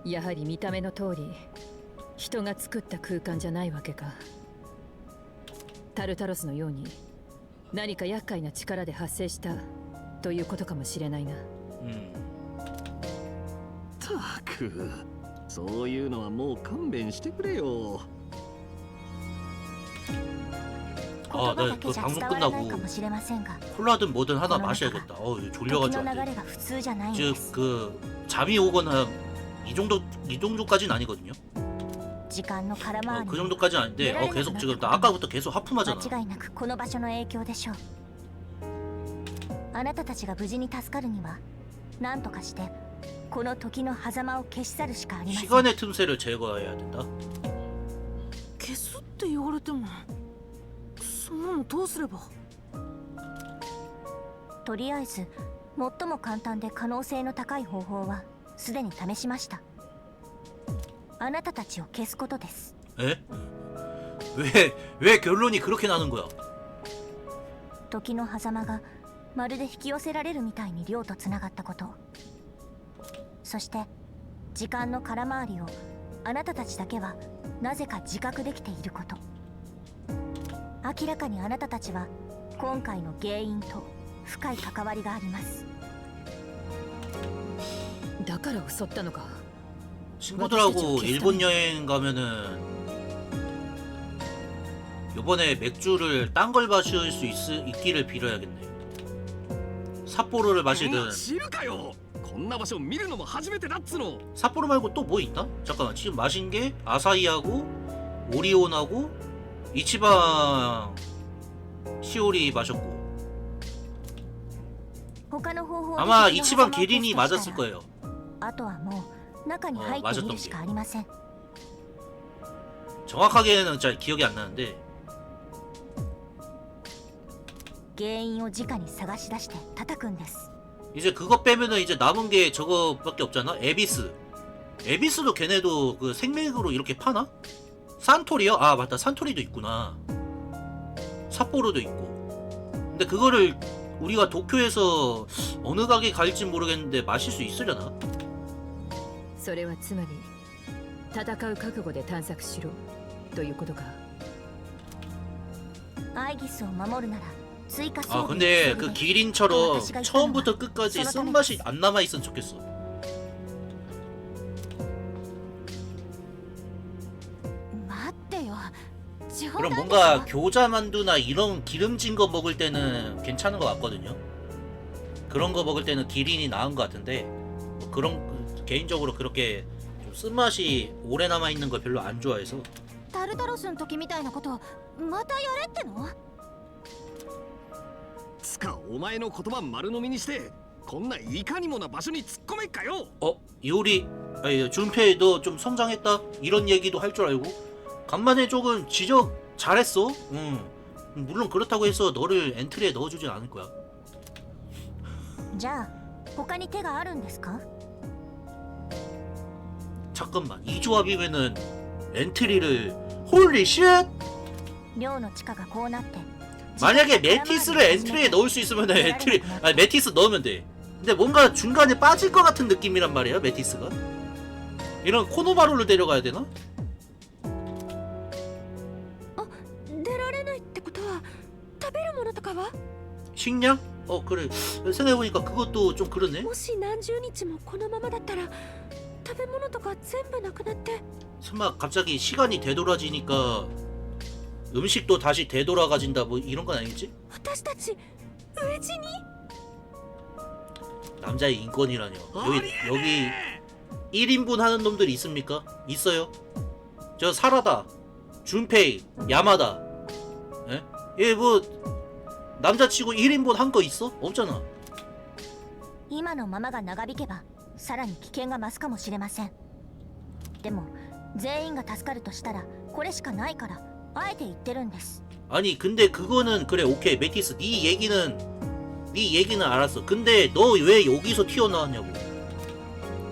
やはり見た目の通り人が作った空間じゃないわけか。タルタロスのように何か厄介な力で発生したということかもしれないな。たく、そういうのはもう勘弁してくれよ。言葉だけじゃ伝わらないかもしれませんが、 콜라든 뭐든 하나 마셔야겠다. 졸려가지고 時の流れが普通じゃないんで 즉 す。 그 잠이 오거나 이 정도까지는 아니거든요. 時間の空回り 그 정도까지는 아닌데 계속 지금 나 아까부터 계속 하품하잖아. 間違いなくこの場所の影響でしょう。あなたたちが無事に助かるには何とかしてこの時の狭間を消し去るしかありません。 시간의 틈새를 제거해야 된다. 消すって言われても、そんなのどうすれば。とりあえず最も簡単で可能性の高い方法はすでに試しました。あなたたちを消すことです。 에? 왜 결론이 그렇게 나는 거야? 時の狭間がまるで引き寄せられるみたいに寮とつながったこと、そして時間の空回りをあなたたちだけはなぜか自覚できていること。明らかにあなたたちは今回の原因と深い関わりがあります。だから襲ったのか。 친구들하고 일본 여행 가면은 요번에 맥주를 딴 걸 마실 수 있기를 빌어야겠네. 삿포로를 마시든. 知るかよ。こんな場所見るのも初めてだっつの。 삿포로 말고 또 뭐 있나? 잠깐만, 지금 마신 게 아사히하고 오리온하고 이치방 시오리 마셨고. 他の方法で 아마 時の狭間を 이치방 기린이 消すとし 맞았을 たら 거예요. あとはもう中に入ってみるしかありません。 정확하게는 잘 기억이 안 나는데. 原因を直に探し出して叩くんです。 이제 그거 빼면은 이제 남은 게 저거밖에 없잖아. 에비스. 에비스도 걔네도 그 생맥으로 이렇게 파나? 산토리요? 아 맞다, 산토리도 있구나. 삿포로도 있고. 근데 그거를 우리가 도쿄에서 어느 가게 갈지 모르겠는데 마실 수 있으려나? それはつまり戦う覚悟で探索しろということか。アイギスを守るなら追加装 아 備 근데 を 그 装備で 기린처럼 처음부터 끝까지 쓴맛이 안 남아있으면 좋겠어. 待ってよ。 그럼 뭔가 교자 만두나 이런 기름진 거 먹을 때는 괜찮은 것 같거든요. 그런 거 먹을 때는 기린이 나은 것 같은데 뭐 그런 개인적으로 그렇게 좀 쓴맛이 오래 남아 있는 걸 별로 안 좋아해서. タルタロスの時みたいなことまたやれっての？つかお前の言葉丸飲みにしてこんないかにもな場所に突っ込めっかよ。 이효리, 아니, 준페이 너 좀 성장했다 이런 얘기도 할 줄 알고 간만에 조금 지적 잘했어. 물론 그렇다고 해서 너를 엔트리에 넣어주진 않을 거야. じゃあ他に手があるんですか？ 잠깐만, 이 조합이면은 엔트리를 홀리 쉣! 寮の地下がこうなって 만약에 메티스를 엔트리에 넣을 수 있으면 엔트리, 아니 메티스 넣으면 돼. 근데 뭔가 중간에 빠질 것 같은 느낌이란 말이야, 메티스가. 이런 코노바루를 데려가야 되나? 出られないってことは食べるものとかは？ 식량? 그래. 생각해보니까 그것도 좀 그러네. もし何十日もこのままだったら食べ物とか全部なくなって。 설마 갑자기 시간이 되돌아지니까 음식도 다시 되돌아가진다 뭐 이런 건 아니겠지? 私たち飢え死に？ 남자의 인권이라뇨. 여기 1인분 하는 놈들이 있습니까? 있어요. 저 사라다, 준페이, 야마다. 예? 얘 뭐 남자치고 1인분 한 거 있어? 없잖아. 今のままが長引けばさらに危険が増すかもしれません。でも全員が助かるとしたらこれしかないからあえて言ってるんです。 아니 근데 그거는 그래 오케이 메티스 네 얘기는 알았어. 근데 너 왜 여기서 튀어나왔냐고.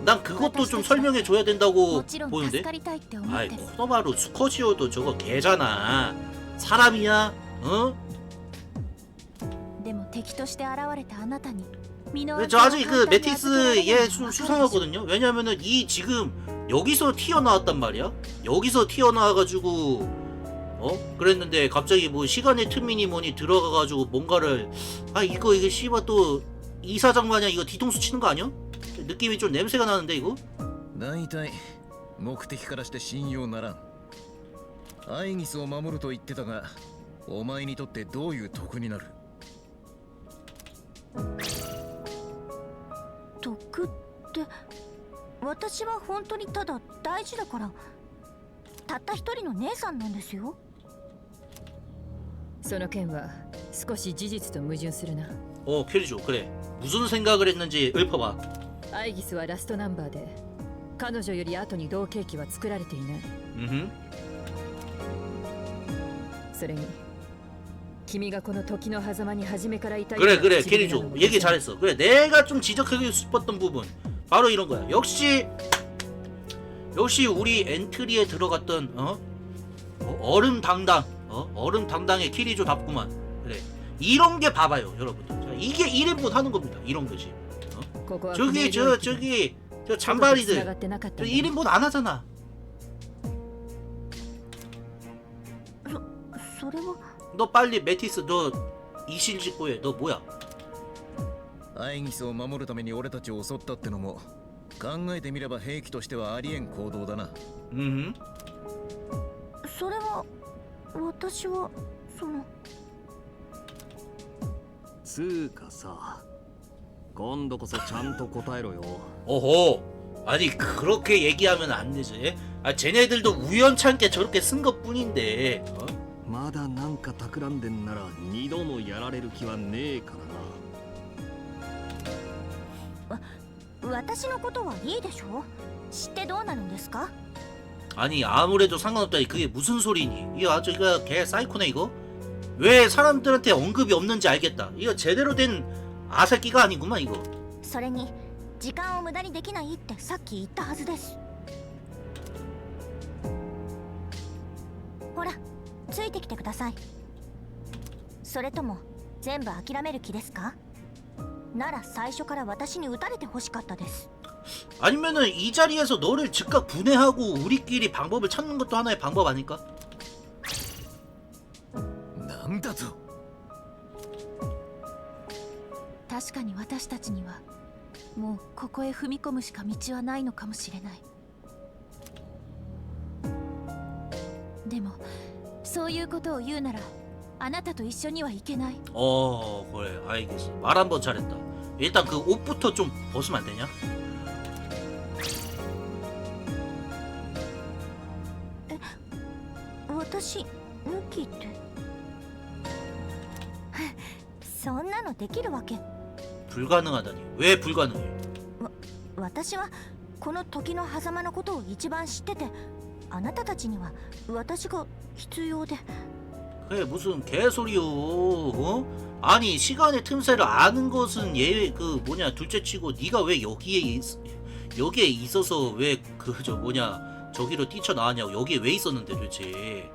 난 그것도 좀 설명해 줘야 된다고 もちろん 보는데. 助かりたいって思っ 아이 てる。 코노마루 스코시오도 저거 개잖아. 사람이야? 어? でも敵として現れたあなたに身の 저 安 아직 全を 그 簡単に預けられ 메티스 るの 얘 は分かるでしょ。 수상하거든요. 왜냐면은 이 지금 여기서 튀어나왔단 말이야. 여기서 튀어나와가지고 그랬는데 갑자기 뭐 시간의 틈이니 뭐니 들어가가지고 뭔가를 이거 씨발 또 이사장 마냥 이거 뒤통수 치는 거 아니야? 느낌이 좀 냄새가 나는데 이거? 大体目的からして信用ならん。アイギスを守ると言ってたが、お前にとってどういう得になる？得って、私は本当にただ大事だから、たった一人の姉さんなんですよ。その件は少し事実と矛盾するな。 캐리조 그래 무슨 생각을 했는지 읊어봐. アイギスはラストナンバーで彼女より後に同型機は作られていない。 それに君がこの時の狭間に初めからいた 그래 ような 캐리조 唇なのも 얘기 잘했어. 그래 내가 좀 지적하고 싶었던 부분 바로 이런 거야. 역시 우리 엔트리에 들어갔던 얼음 당당 얼음 당당의 키리조답구만. 그래 이런 게 봐봐요 여러분들. 자, 이게 1인분 하는 겁니다. 이런 거지. ここは 저기 저 잔바리들 저 1인분 안 하잖아. それは 너 빨리 메티스 너 이실 짓고 해. 너 뭐야? アイギスを守るために俺たちを襲ったってのも考えてみれば兵器としてはありえん行動だな。それは私はそのつうかさ、今度こそちゃんと答えろよ。 오호 아니 그렇게 얘기하면 안 되지. 쟤네들도 우연찮게 저렇게 쓴 것 뿐인데 まだなんか企んでんなら二度もやられる気はねえからな。私のことはいいでしょ。知ってどうなるんですか。 아니 아무래도 상관없다니 그게 무슨 소리니. 이거 아주 이거 개 사이코네 이거. 왜 사람들한테 언급이 없는지 알겠다. 이거 제대로 된 아새끼가 아니구만 이거. それに時間を無駄にできないってさっき言ったはずです。ほらついてきてください。それとも全部諦める気ですか。なら最初から私に撃たれてほしかったです。 아니면은 이 자리에서 너를 즉각 분해하고 우리끼리 방법을 찾는 것도 하나의 방법 아닐까? なんだと。確かに私たちにはもうここへ踏み込むしか道はないのかもしれない。でもそういうことを言うならあなたと一緒には行けない。 그래 알겠어. 말 한 번 잘했다. 일단 그 옷부터 좀 벗으면 안 되냐? 私抜きってそんなのできるわけ。 불가능하다니. 왜 불가능해? 私はこの時の狭間のことを一番知ってて、あなたたちには私が必要で。 그게 무슨 개소리요? 아니 시간의 틈새를 아는 것은 얘 그 뭐냐 둘째치고 네가 왜 여기에 있어서 왜 그 저 뭐냐 저기로 뛰쳐나왔냐고. 여기에 왜 있었는데 도대체.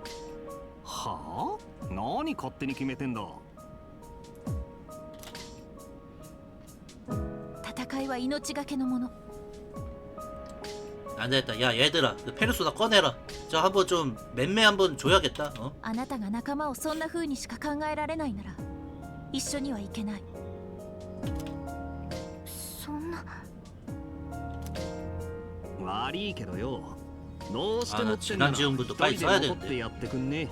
はあ？何勝手に決めてんだ。戦いは命がけのもの。 안되겠다. 야 얘들아 그 페르소나 꺼내라. 자 한번 좀 맴매 한번 줘야겠다. あなたが仲間をそんな風にしか考えられないなら一緒には行けない。そんな。悪いけどよ。どうしてもってんなら 지난지금부터 一 빨리 人 써야 で残って 되는데. やってくんね。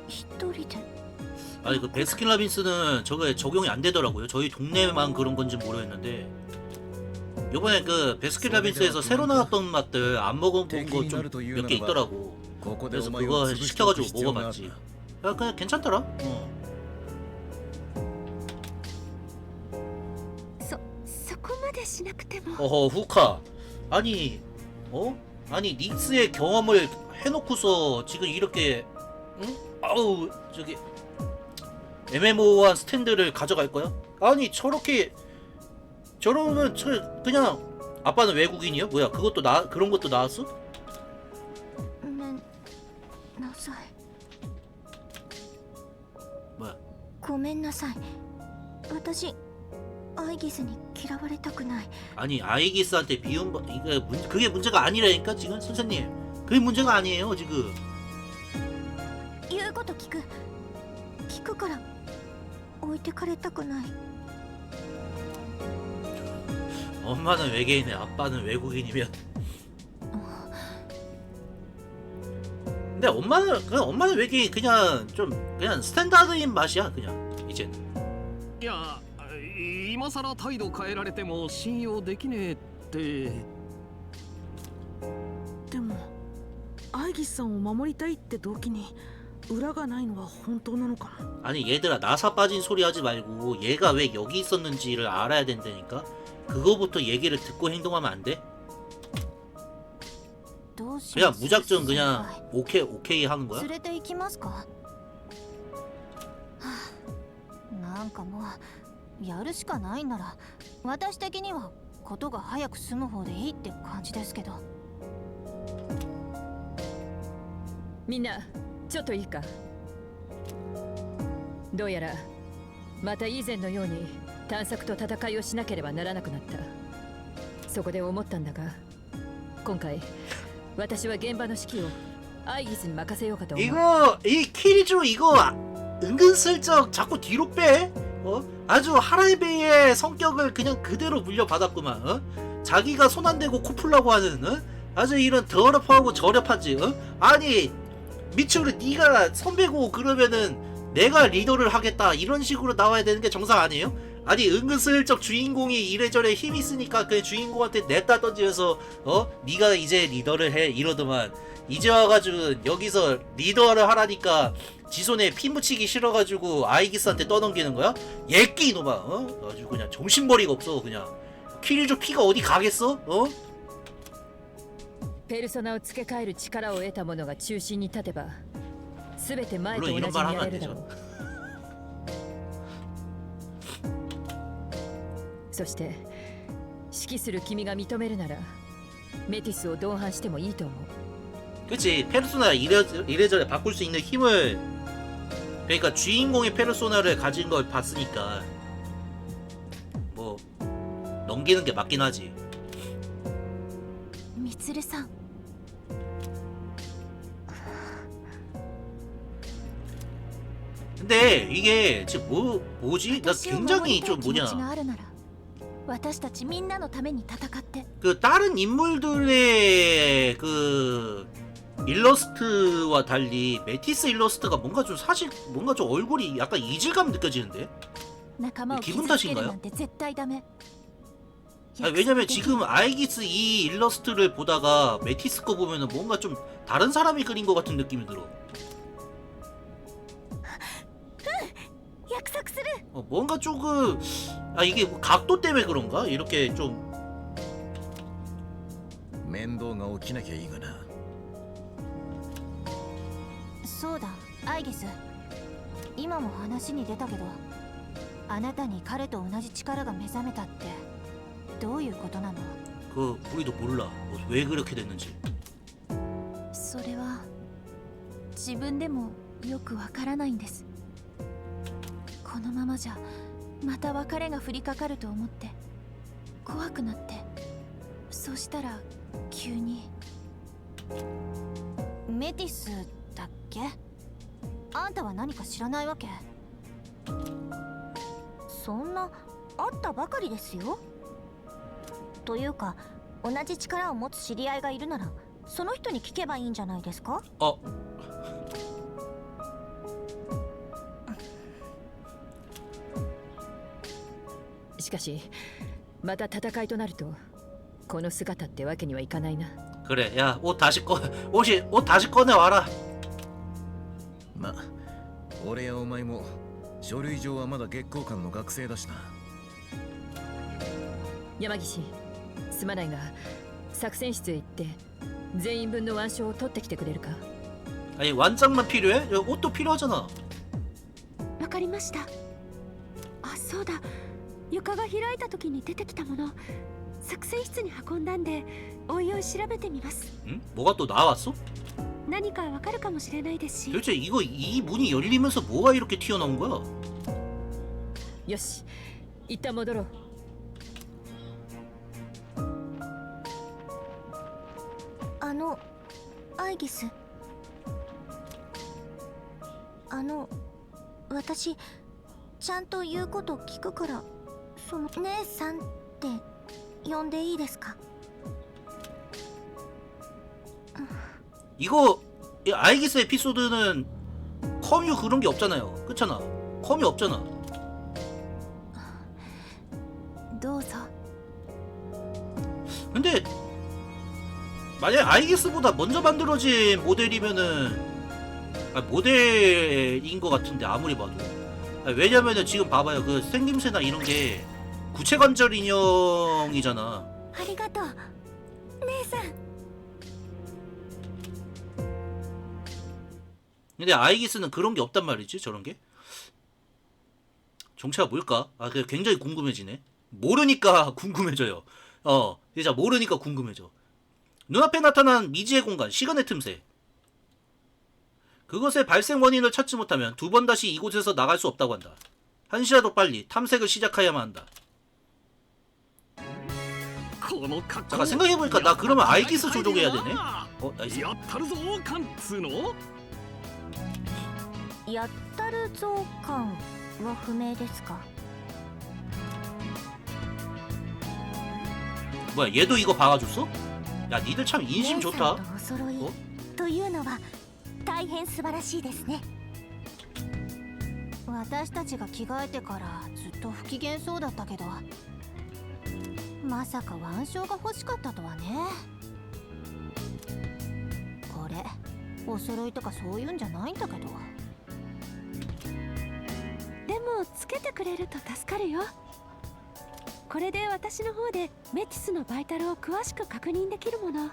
一人で。 아니 그 베스킨라빈스는 저거에 적용이 안 되더라고요. 저희 동네만 그런 건지 모르겠는데 요번에 그 베스킨라빈스에서 새로 나왔던 맛들 안 먹어본 거 좀 몇 개 있더라고. 그래서 그거 시켜가지고 먹어봤지. 야 그냥 괜찮더라. そこまでしなくても。 어허 후카. 아니 아니 닉스의 경험을 해놓고서 지금 이렇게 응? 아우 저기 애매모호한 스탠드를 가져갈 거야? 아니 저렇게 저러면 그냥 아빠는 외국인이요? 뭐야 그것도 그런 것도 나왔어? ごめんなさい 뭐야 ごめんなさい私アイギスに嫌われたくない 아니 아이기스한테 그게 문제가 아니라니까 지금 선생님 그게 문제가 아니에요 지금 言うこと聞くから置いてかれたくない 엄마는 외계인에 아빠는 외국인이면 근데 엄마는 외계인 그냥 스탠다드인 맛이야 그냥 이제는 いや今さら態度変えられても信用できねえって。でもアイギスさんを守りたいって動機に裏がないのは本当なのかも。 아니 얘들아 나사 빠진 소리 하지 말고 얘가 왜 여기 있었는지를 알아야 된다니까 그거부터 얘기를 듣고 행동하면 안 돼? どうし 그냥 ます 무작정 그냥 오케이 하는 거야? 連れて行きますか、はあ、なんかもうやるしかないなら私的にはことが早く済む方でいいって感じですけど。みんなちょっといいか。どうやらまた以前のように探索と戦いをしなければならなくなった。そこで思ったんだが今回私は現場の指揮をアイギスに任せようかと思う。 이 키리조 이거 은근슬쩍 자꾸 뒤로 빼? 아주 하라이베이의 성격을 그냥 그대로 물려받았구만. 자기가 손 안 대고 코 풀라고 하는 아주 이런 더럽하고 저렵하지. 아니 미츠우리 네가 선배고 그러면은 내가 리더를 하겠다 이런 식으로 나와야 되는 게 정상 아니에요? 아니 은근슬쩍 주인공이 이래저래 힘 있으니까 그 주인공한테 냈다 던지면서 네가 이제 리더를 해 이러더만 이제 와가지고 여기서 리더를 하라니까 지 손에 피 묻히기 싫어가지고 아이기스한테 떠넘기는 거야? 예끼 이놈아 아주 그냥 정신머리가 없어 그냥 키리조 피가 어디 가겠어? ペルソナを付け替える力を得た者が中心に立てば全て前と同じにやれるだろう。そして指揮する君が認めるならメティスを同伴してもいいと思う。 그치 페르소나 이래저래 바꿀 수 있는 힘을 그러니까 주인공의 페르소나를 가진 걸 봤으니까 뭐 넘기는 게 맞긴 하지. みつるさん 근데 이게 지금 뭐지? 나 私を守 굉장히 りたい 좀 気持ちが 뭐냐 あるなら私たちみんなのために戦って 그 다른 인물들의 그 일러스트와 달리 메티스 일러스트가 뭔가 좀 사실 뭔가 좀 얼굴이 약간 이질감 느껴지는데? 仲間を 기분 傷つける 탓인가요? なんて絶対ダメ。 아니, 왜냐면 지금 아이기스 이 일러스트를 보다가 메티스 거 보면은 뭔가 좀 다른 사람이 그린 것 같은 느낌이 들어. 約束する。 뭔가 조금 이게 뭐 각도 때문에 그런가? 이렇게 좀 面倒が起きなきゃいいがな。そうだ、アイギス。今も話に出たけど、あなたに彼と同じ力が目覚めたってどういうことなの？ 그 우리도 몰라. 왜 그렇게 됐는지. それは自分でもよくわからないんです。このままじゃまた別れが降りかかると思って怖くなって、そしたら急にメティスだっけ？あんたは何か知らないわけ？そんな会ったばかりですよ。というか同じ力を持つ知り合いがいるならその人に聞けばいいんじゃないですか？しかしまた戦いとなるとこの姿ってわけにはいかないな。 그래, 야, 옷 다시 꺼내 와라. ま、俺やお前も書類上はまだ月光館の学生だしな。山岸、すまないが作戦室へ行って全員分の腕章を取ってきてくれるか？ 아니 완장만 필요해? 야, 옷도 필요하잖아. わかりました。あ、そうだ。床が開いた時に出てきたもの、作戦室に運んだんでおいおい調べてみます。 응? 뭐가 또 나왔어? 何かわかるかもしれないですし。 도대체 이거 이 문이 열리면서 뭐가 이렇게 튀어나온 거야? よし、一旦戻ろう。アイギス、私ちゃんと言うこと聞くから、その姉さんって呼んでいいですか？ 이거 이 아이기스 에피소드는 컴유 그런 게 없잖아요. 그렇잖아. 컴이 없잖아. どうぞ。 근데 만약에 아이기스보다 먼저 만들어진 모델이면은 모델인 것 같은데 아무리 봐도. 왜냐면은 지금 봐봐요. 그 생김새나 이런 게 구체 관절 인형이잖아. ありがとう、姉さん。 근데 아이기스는 그런 게 없단 말이지. 저런 게. 정체가 뭘까? 아, 그 굉장히 궁금해지네. 모르니까 궁금해져요. 진짜 모르니까 궁금해져. 눈앞에 나타난 미지의 공간, 시간의 틈새. 그것의 발생 원인을 찾지 못하면 두 번 다시 이곳에서 나갈 수 없다고 한다. 한시라도 빨리 탐색을 시작해야만 한다. 잠깐 생각해보니까 나 그러면 아이기스 조종해야 되네? 나이스. やったるぞカンツーのやったる増感は不明ですか？ 뭐야 얘도 이거 박아줬어? 야 니들 참 인심 姉さん 좋다. とお揃いというのは大変素晴らしいですね。私たちが着替えてからずっと不機嫌そうだったけど、まさか腕章が欲しかったとはね。これお揃いとかそういうんじゃないんだけど。でもつけてくれると助かるよ。これで私の方でメティスのバイタルを詳しく確認できるもの。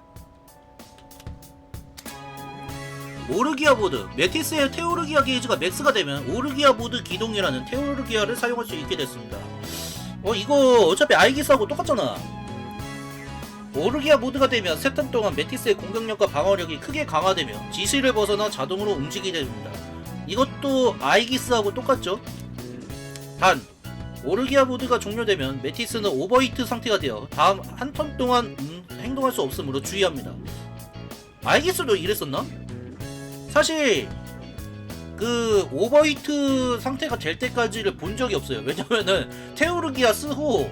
오르기아 모드. 메티스의 테오르기아 게이지가 맥스가 되면 오르기아 모드 기동이라는 테오르기아를 사용할 수 있게 됐습니다. 이거 어차피 아이기스하고 똑같잖아. 오르기아 모드가 되면 세턴 동안 메티스의 공격력과 방어력이 크게 강화되며 지시를 벗어나 자동으로 움직이게 됩니다. 이것도 아이기스하고 똑같죠? 단 오르기아 모드가 종료되면 메티스는 오버히트 상태가 되어 다음 한 턴 동안 행동할 수 없으므로 주의합니다. 아이기스도 이랬었나? 사실 그 오버히트 상태가 될 때까지를 본 적이 없어요. 왜냐면은 테오르기아 쓰고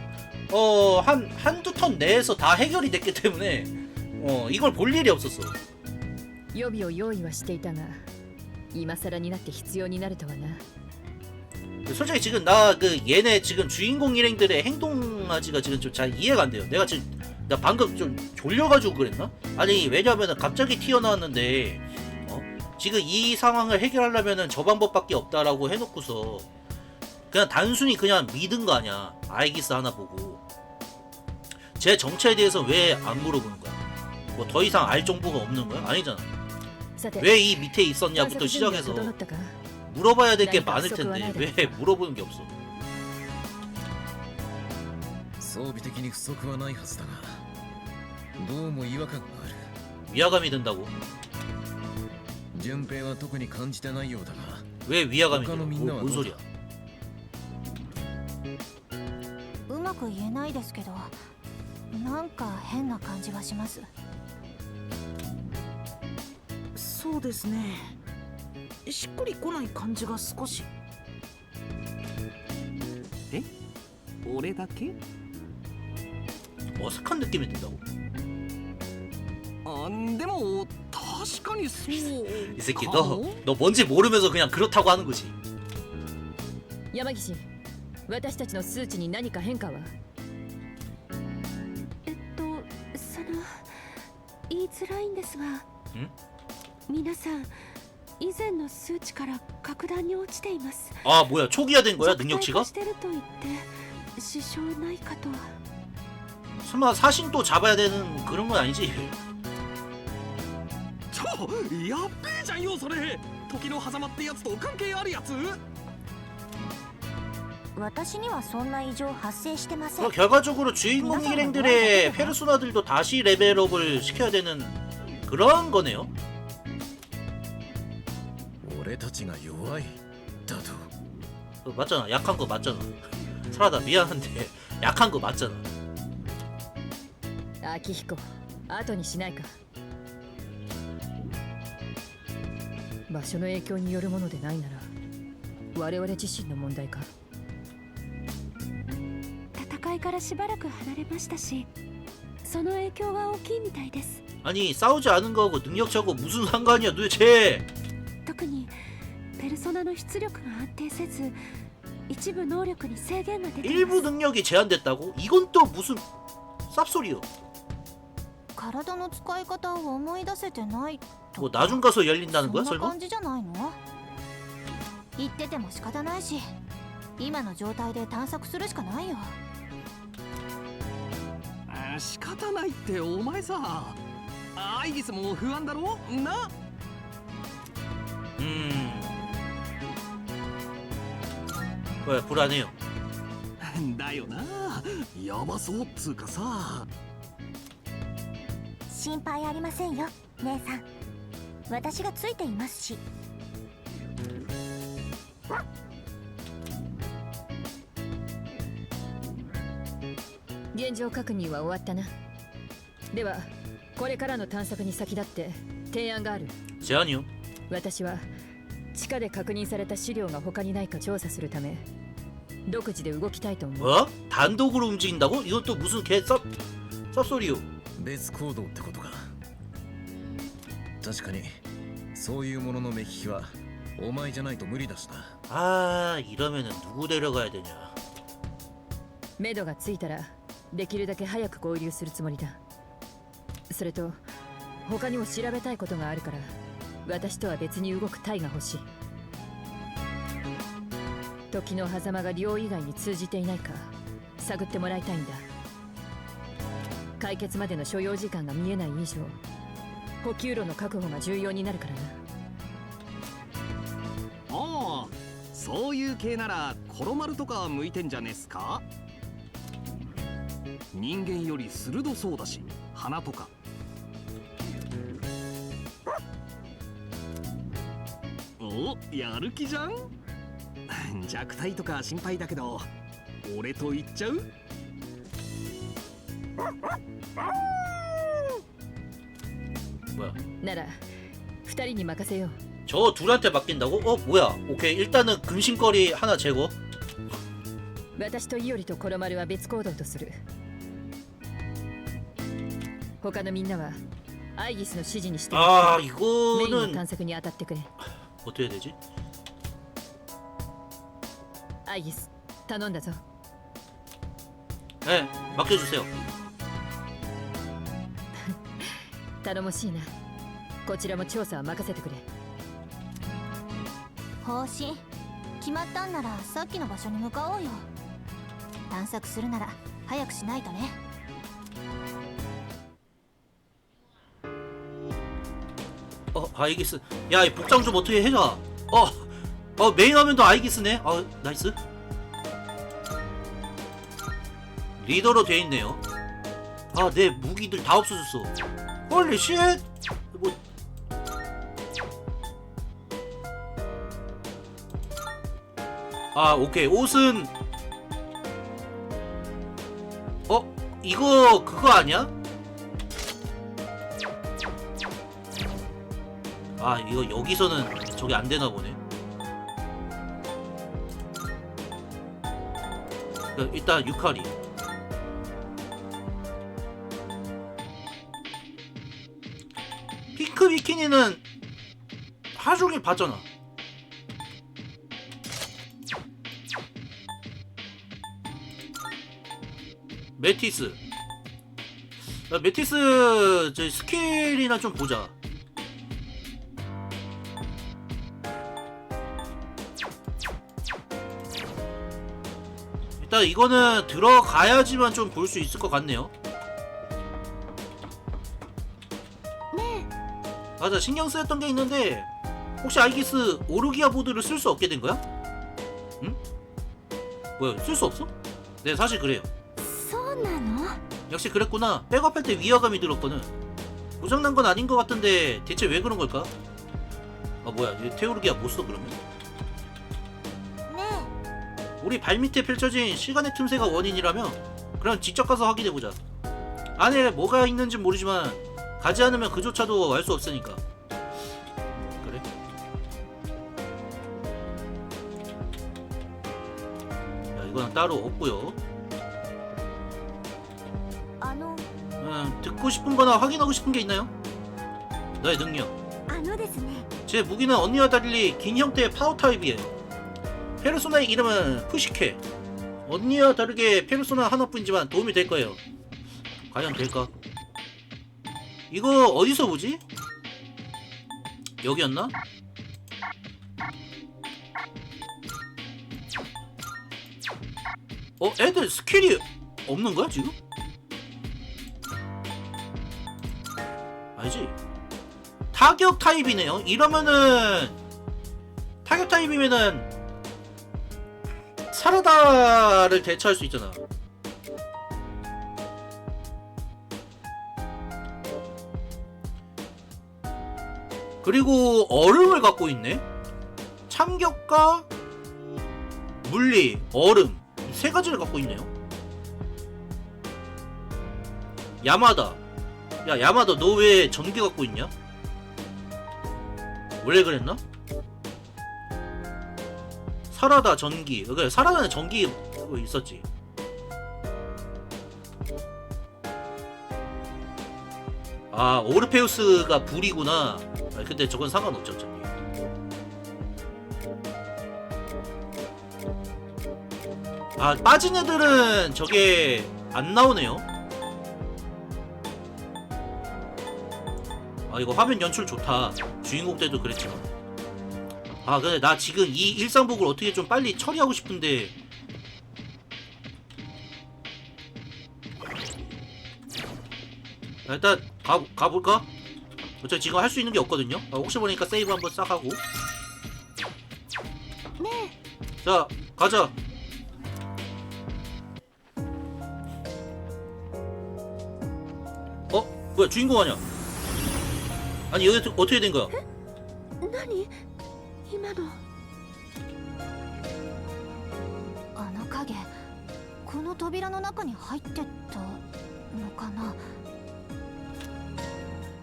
한두 턴 내에서 다 해결이 됐기 때문에 이걸 볼 일이 없었어. 予備を用意はしていたが、今更になって必要になるとはな。 솔직히 지금 나 그 얘네 지금 주인공 일행들의 행동하지가 지금 좀 잘 이해가 안 돼요. 내가 지금 나 방금 좀 졸려가지고 그랬나? 아니 왜냐면은 갑자기 튀어나왔는데 지금 이 상황을 해결하려면은 저 방법밖에 없다라고 해놓고서 그냥 단순히 그냥 믿은 거 아니야. 아이기스 하나 보고 제 정체에 대해서 왜 안 물어보는 거야? 뭐 더 이상 알 정보가 없는 거야? 아니잖아. さて、 왜 이 밑에 探 있었냐부터 索準備は 시작해서 整ったか？ 물어봐야 될 게 나이가 많을 없어, 텐데 그만하자. 왜 물어보는 게 없어? 装備的に不足はないはずだがどうも違和感がある。 위화감이 든다고? 順平は特に感じてないようだが 왜 위화감이 돼?他のみんなは 뭔 どう 소리야? だ。うまく言えないですけど、なんか変な感じがします。そうですね。しっくりこない感じが少し。俺だけ？ 어색한 느낌이 든다고? でも確かにそう。 이 새끼 너 뭔지 모르면서 그냥 그렇다고 하는 거지. 山岸、私たちの数値に何か変化は？言いづらいんですが、皆さん以前の数値から格段に落ちています。 아 뭐야 초기화된 거야 능력치가? してると言って支障ないかと。 설마 사신 또 잡아야 되는 그런 건 아니지? やっべえじゃんよそれ。時の狭間ってやつと関係あるやつ？私にはそんな異常発生してません。 그럼 결과적으로 주인공 일행들의 페르소나들도 다시 레벨업을 시켜야 되는 그런 거네요. 俺たちが弱いだと。 맞잖아. 약한 거 맞잖아. 사라다 미안한데 약한 거 맞잖아. 秋彦後にしないか。場所の影響によるものでないなら我々自身の問題か。戦いからしばらく離れましたし、その影響は大きいみたいです。 아니 싸우지 않은 거하고 능력차고 무슨 상관이야 도대체. 特にペルソナの出力が安定せず、一部能力に制限が出ています。 일부 능력이 제한됐다고? 이건 또 무슨 쌉소리요. 体の使い方を思い出せてないと 뭐 나중 가서 열린다는 거야 そんな 설마? 感じじゃないの？言ってても仕方ないし、今の状態で探索するしかないよ。仕方ないってお前さ、アイギスも不安だろな。왜 불안해요. だよな、やばそうっつうかさ。心配ありませんよ姉さん、私がついていますし。現状確認は終わったな。ではこれからの探索に先立って提案がある。 제안이요. 私は地下で確認された資料が他にないか調査するため独自で動きたいと思う。 뭐? 단독으로 움직인다고? 이건 또 무슨 쌉소리요. 別行動ってことか。確かにそういうものの目利きはお前じゃないと無理だしな。 아 이러면은 누구 데려가야 되냐. 目処がついたらできるだけ早く合流するつもりだ。それと他にも調べたいことがあるから私とは別に動く隊が欲しい。時の狭間が寮以外に通じていないか探ってもらいたいんだ。解決までの所要時間が見えない以上補給路の確保が重要になるからな。ああ、そういう系ならコロマルとか向いてんじゃねえっすか。人間より鋭そうだし、鼻とか。お、やる気じゃん。弱体とか心配だけど俺と言っちゃう。 뭐야? なら2人に任せよう。 저 둘한테 맡긴다고? 뭐야? 오케이 일단은 근심거리 하나 제거. 私とイオリとコロマルは別行動とする。他のみんなはアイギスの指示にして 아 メインの 이거는 探索に当たってくれ。 어떻게 해야 되지? アイギス頼んだぞ。 네 맡겨주세요. 頼もしいな。こちらも調査は任せてくれ。方針決まったんならさっきの場所に向かおうよ。探索するなら早くしないとね。 아이기스. 야, 이 복장 좀 어떻게 해줘. 메인 화면도 아이기스네. 나이스. 리더로 돼 있네요. 내 무기들 다 없어졌어. 홀리 쉣. 뭐. 오케이. 옷은 이거 그거 아니야? 이거 여기서는 저게 안 되나 보네. 일단 유카리. 핑크 비키니는 하루 종일 봤잖아. 메티스. 메티스 저 스킬이나 좀 보자. 일단 이거는 들어가야지만 좀 볼 수 있을 것 같네요. 네. 맞아, 신경 쓰였던 게 있는데 혹시 아이기스 오르기아 보드를 쓸 수 없게 된 거야? 응? 뭐야 쓸 수 없어? 네 사실 그래요. そうなの？ 역시 그랬구나. 백업할 때 위화감이 들었거든. 고장난 건 아닌 것 같은데 대체 왜 그런 걸까? 아 뭐야 얘 테오르기야 못 써 그러면?ね 우리 발밑에 펼쳐진 시간의 틈새가 원인이라면 그럼 직접 가서 확인해보자. 안에 뭐가 있는지 모르지만 가지 않으면 그조차도 알 수 없으니까. 그래? 야 이거는 따로 없고요. あの 듣고 싶은 거나 확인하고 싶은 게 있나요? 너의 능력. あのですね 제 무기는 언니와 달리 긴 형태의 파워 타입이에요. 페르소나의 이름은 푸시케. 언니와 다르게 페르소나 하나뿐이지만 도움이 될 거예요. 과연 될까? 이거 어디서 보지? 여기였나? 애들 스킬이 없는 거야 지금? 아니지? 타격 타입이네요. 이러면은 타격 타입이면은 사라다를 대처할 수 있잖아. 그리고 얼음을 갖고 있네. 참격과 물리, 얼음 이 세 가지를 갖고 있네요. 야마다. 야 야마다 너 왜 전기 갖고 있냐? 원래 그랬나? 사라다 전기. 그래 사라다는 전기 있었지. 아 오르페우스가 불이구나. 아, 근데 저건 상관없죠 어차피. 아 빠진 애들은 저게 안 나오네요. 아 이거 화면 연출 좋다. 주인공 때도 그랬지만. 아 근데 나 지금 이 일상복을 어떻게 좀 빨리 처리하고 싶은데 일단 가볼까? 어차피 지금 할 수 있는 게 없거든요. 혹시 모르니까 세이브 한번 싹 하고. 네 자 가자. 뭐야 주인공 아니야? 아니 여기 어떻게 된 거야? 何今のあの影この扉の中に入ってったのかな。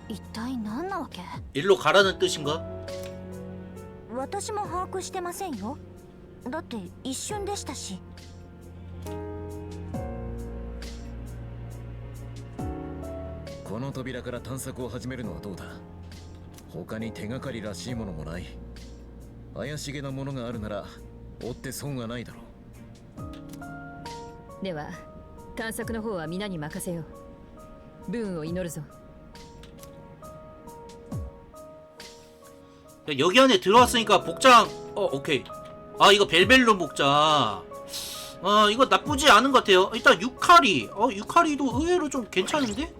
一体何なわけ？ 일로 가라는 뜻인가? 私も把握してませんよ。だって一瞬でしたし。この扉から探索を始めるのはどうだ。他に手がかりらしいものもない。怪しげなものがあるなら追って損はないだろう。では探索の方は皆に任せよう。武運を祈るぞ。 야, 여기 안에 들어왔으니까 복장 오케이. 아 이거 벨벨룬 복장 이거 나쁘지 않은 것 같아요. 일단 유카리 유카리도 의외로 좀 괜찮은데?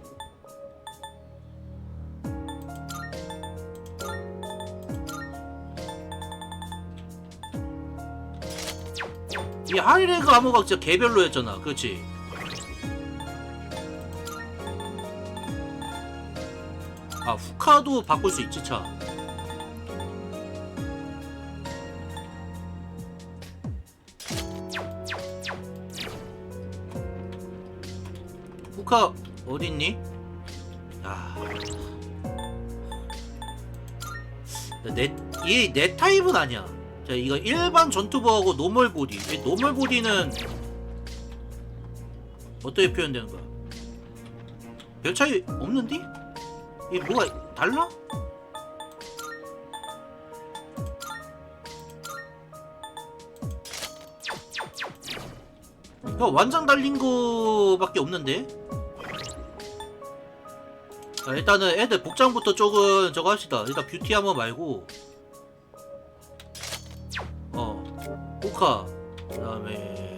이 하이레그 암호가 진짜 개별로였잖아. 그렇지? 아 후카도 바꿀 수 있지 차. 후카 어딨니? 야, 얘내 타입은 아니야. 자, 이거 일반 전투부하고 노멀 보디. 이 노멀 보디는 어떻게 표현되는 거야? 별 차이 없는디? 이 뭐가 달라? 야, 완전 달린 거밖에 없는데? 자, 일단은 애들 복장부터 조금 저거 합시다. 일단 뷰티 한번 말고 호카 그 다음에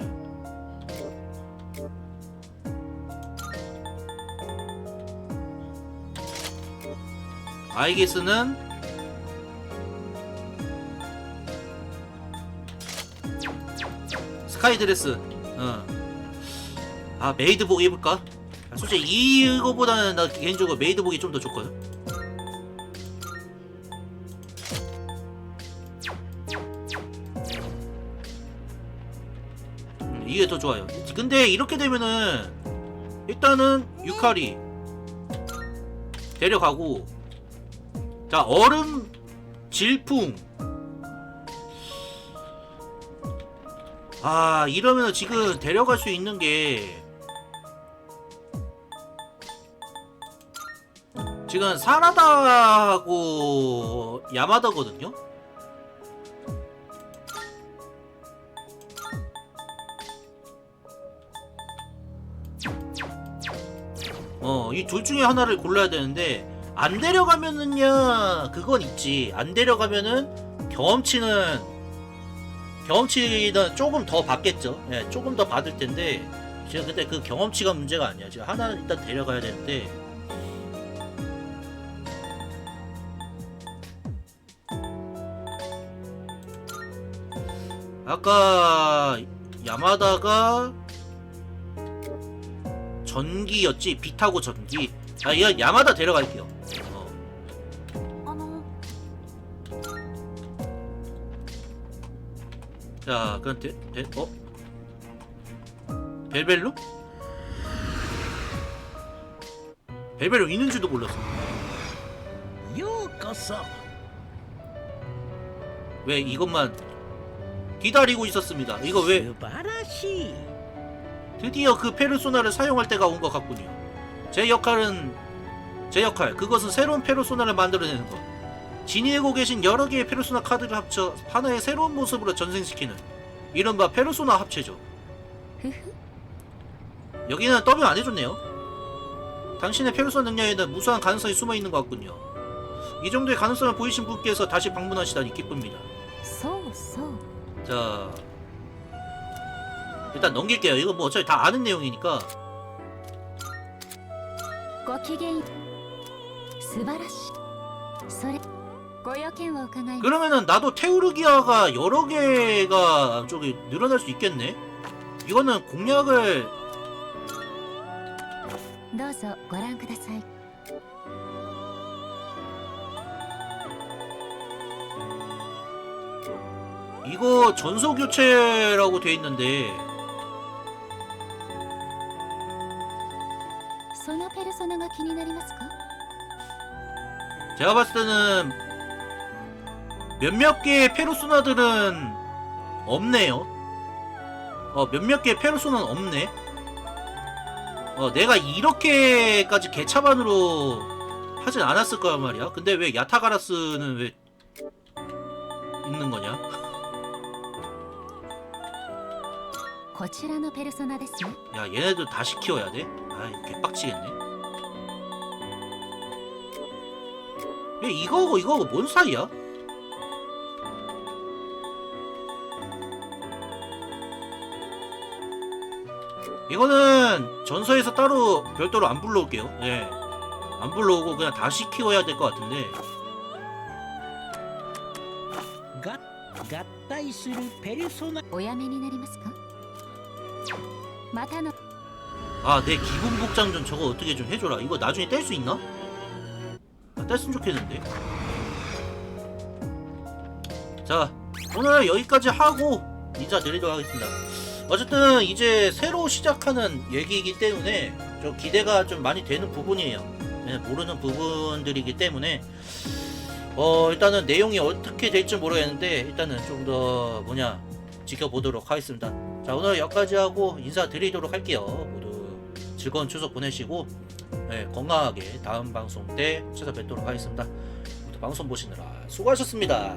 아이게스는 스카이 드레스. 아 메이드복 입을까? 솔직히 이거보다는 나 개인적으로 메이드복이 좀 더 좋거든. 이게 더 좋아요. 근데 이렇게 되면은 일단은 유카리 데려가고, 자 얼음 질풍. 아 이러면 지금 데려갈 수 있는 게 지금 사라다하고 야마다거든요. 이 둘 중에 하나를 골라야 되는데, 안 데려가면은야 그건 있지. 안 데려가면은 경험치는 조금 더 받겠죠. 예, 조금 더 받을 텐데, 지금 근데 그 경험치가 문제가 아니야. 지금 하나는 일단 데려가야 되는데, 아까 야마다가 전기였지? 비 타고 전기. 아, 이거 야마다 데려갈게요. 자, 그럼 벨벨로? 벨벨로 있는 줄도 몰랐어. 요코소. 왜 이것만 기다리고 있었습니다. 이거 왜 스바라시. 드디어 그 페르소나를 사용할 때가 온 것 같군요. 제 역할, 그것은 새로운 페르소나를 만들어내는 것. 지니고 계신 여러 개의 페르소나 카드를 합쳐 하나의 새로운 모습으로 전생시키는 이른바 페르소나 합체죠. 여기는 더빙 안 해줬네요. 당신의 페르소나 능력에는 무수한 가능성이 숨어있는 것 같군요. 이 정도의 가능성을 보이신 분께서 다시 방문하시다니 기쁩니다. 자, 일단 넘길게요. 이거 뭐 어차피 다 아는 내용이니까. 그러면은 나도 테우르기아가 여러 개가 저기 늘어날 수 있겠네. 이거는 공략을 이거 전소 교체라고 돼 있는데, 제가 봤을 때는 몇몇 개의 페르소나들은 없네요. 몇몇 개의 페르소나는 없네. 내가 이렇게까지 개차반으로 하진 않았을 거란 말이야. 근데 왜 야타가라스는 왜 있는 거냐? 야, 얘네들 다시 키워야 돼? 아이, 개빡치겠네. 야, 이거하고 뭔 사이야? 이거는 전서에서 따로 별도로 안 불러올게요. 예, 안 불러오고 그냥 다시 키워야 될 것 같은데. 合体するペルソナ。 아, 내 기본 복장 좀 저거 어떻게 좀 해줘라. 이거 나중에 뗄 수 있나? 뗐으면 좋겠는데. 자, 오늘 여기까지 하고 인사드리도록 하겠습니다. 어쨌든 이제 새로 시작하는 얘기이기 때문에 좀 기대가 좀 많이 되는 부분이에요. 네, 모르는 부분들이기 때문에 일단은 내용이 어떻게 될지 모르겠는데, 일단은 좀 더 지켜보도록 하겠습니다. 자, 오늘 여기까지 하고 인사드리도록 할게요. 모두 즐거운 추석 보내시고, 네, 건강하게 다음 방송 때 찾아뵙도록 하겠습니다. 모두 방송 보시느라 수고하셨습니다.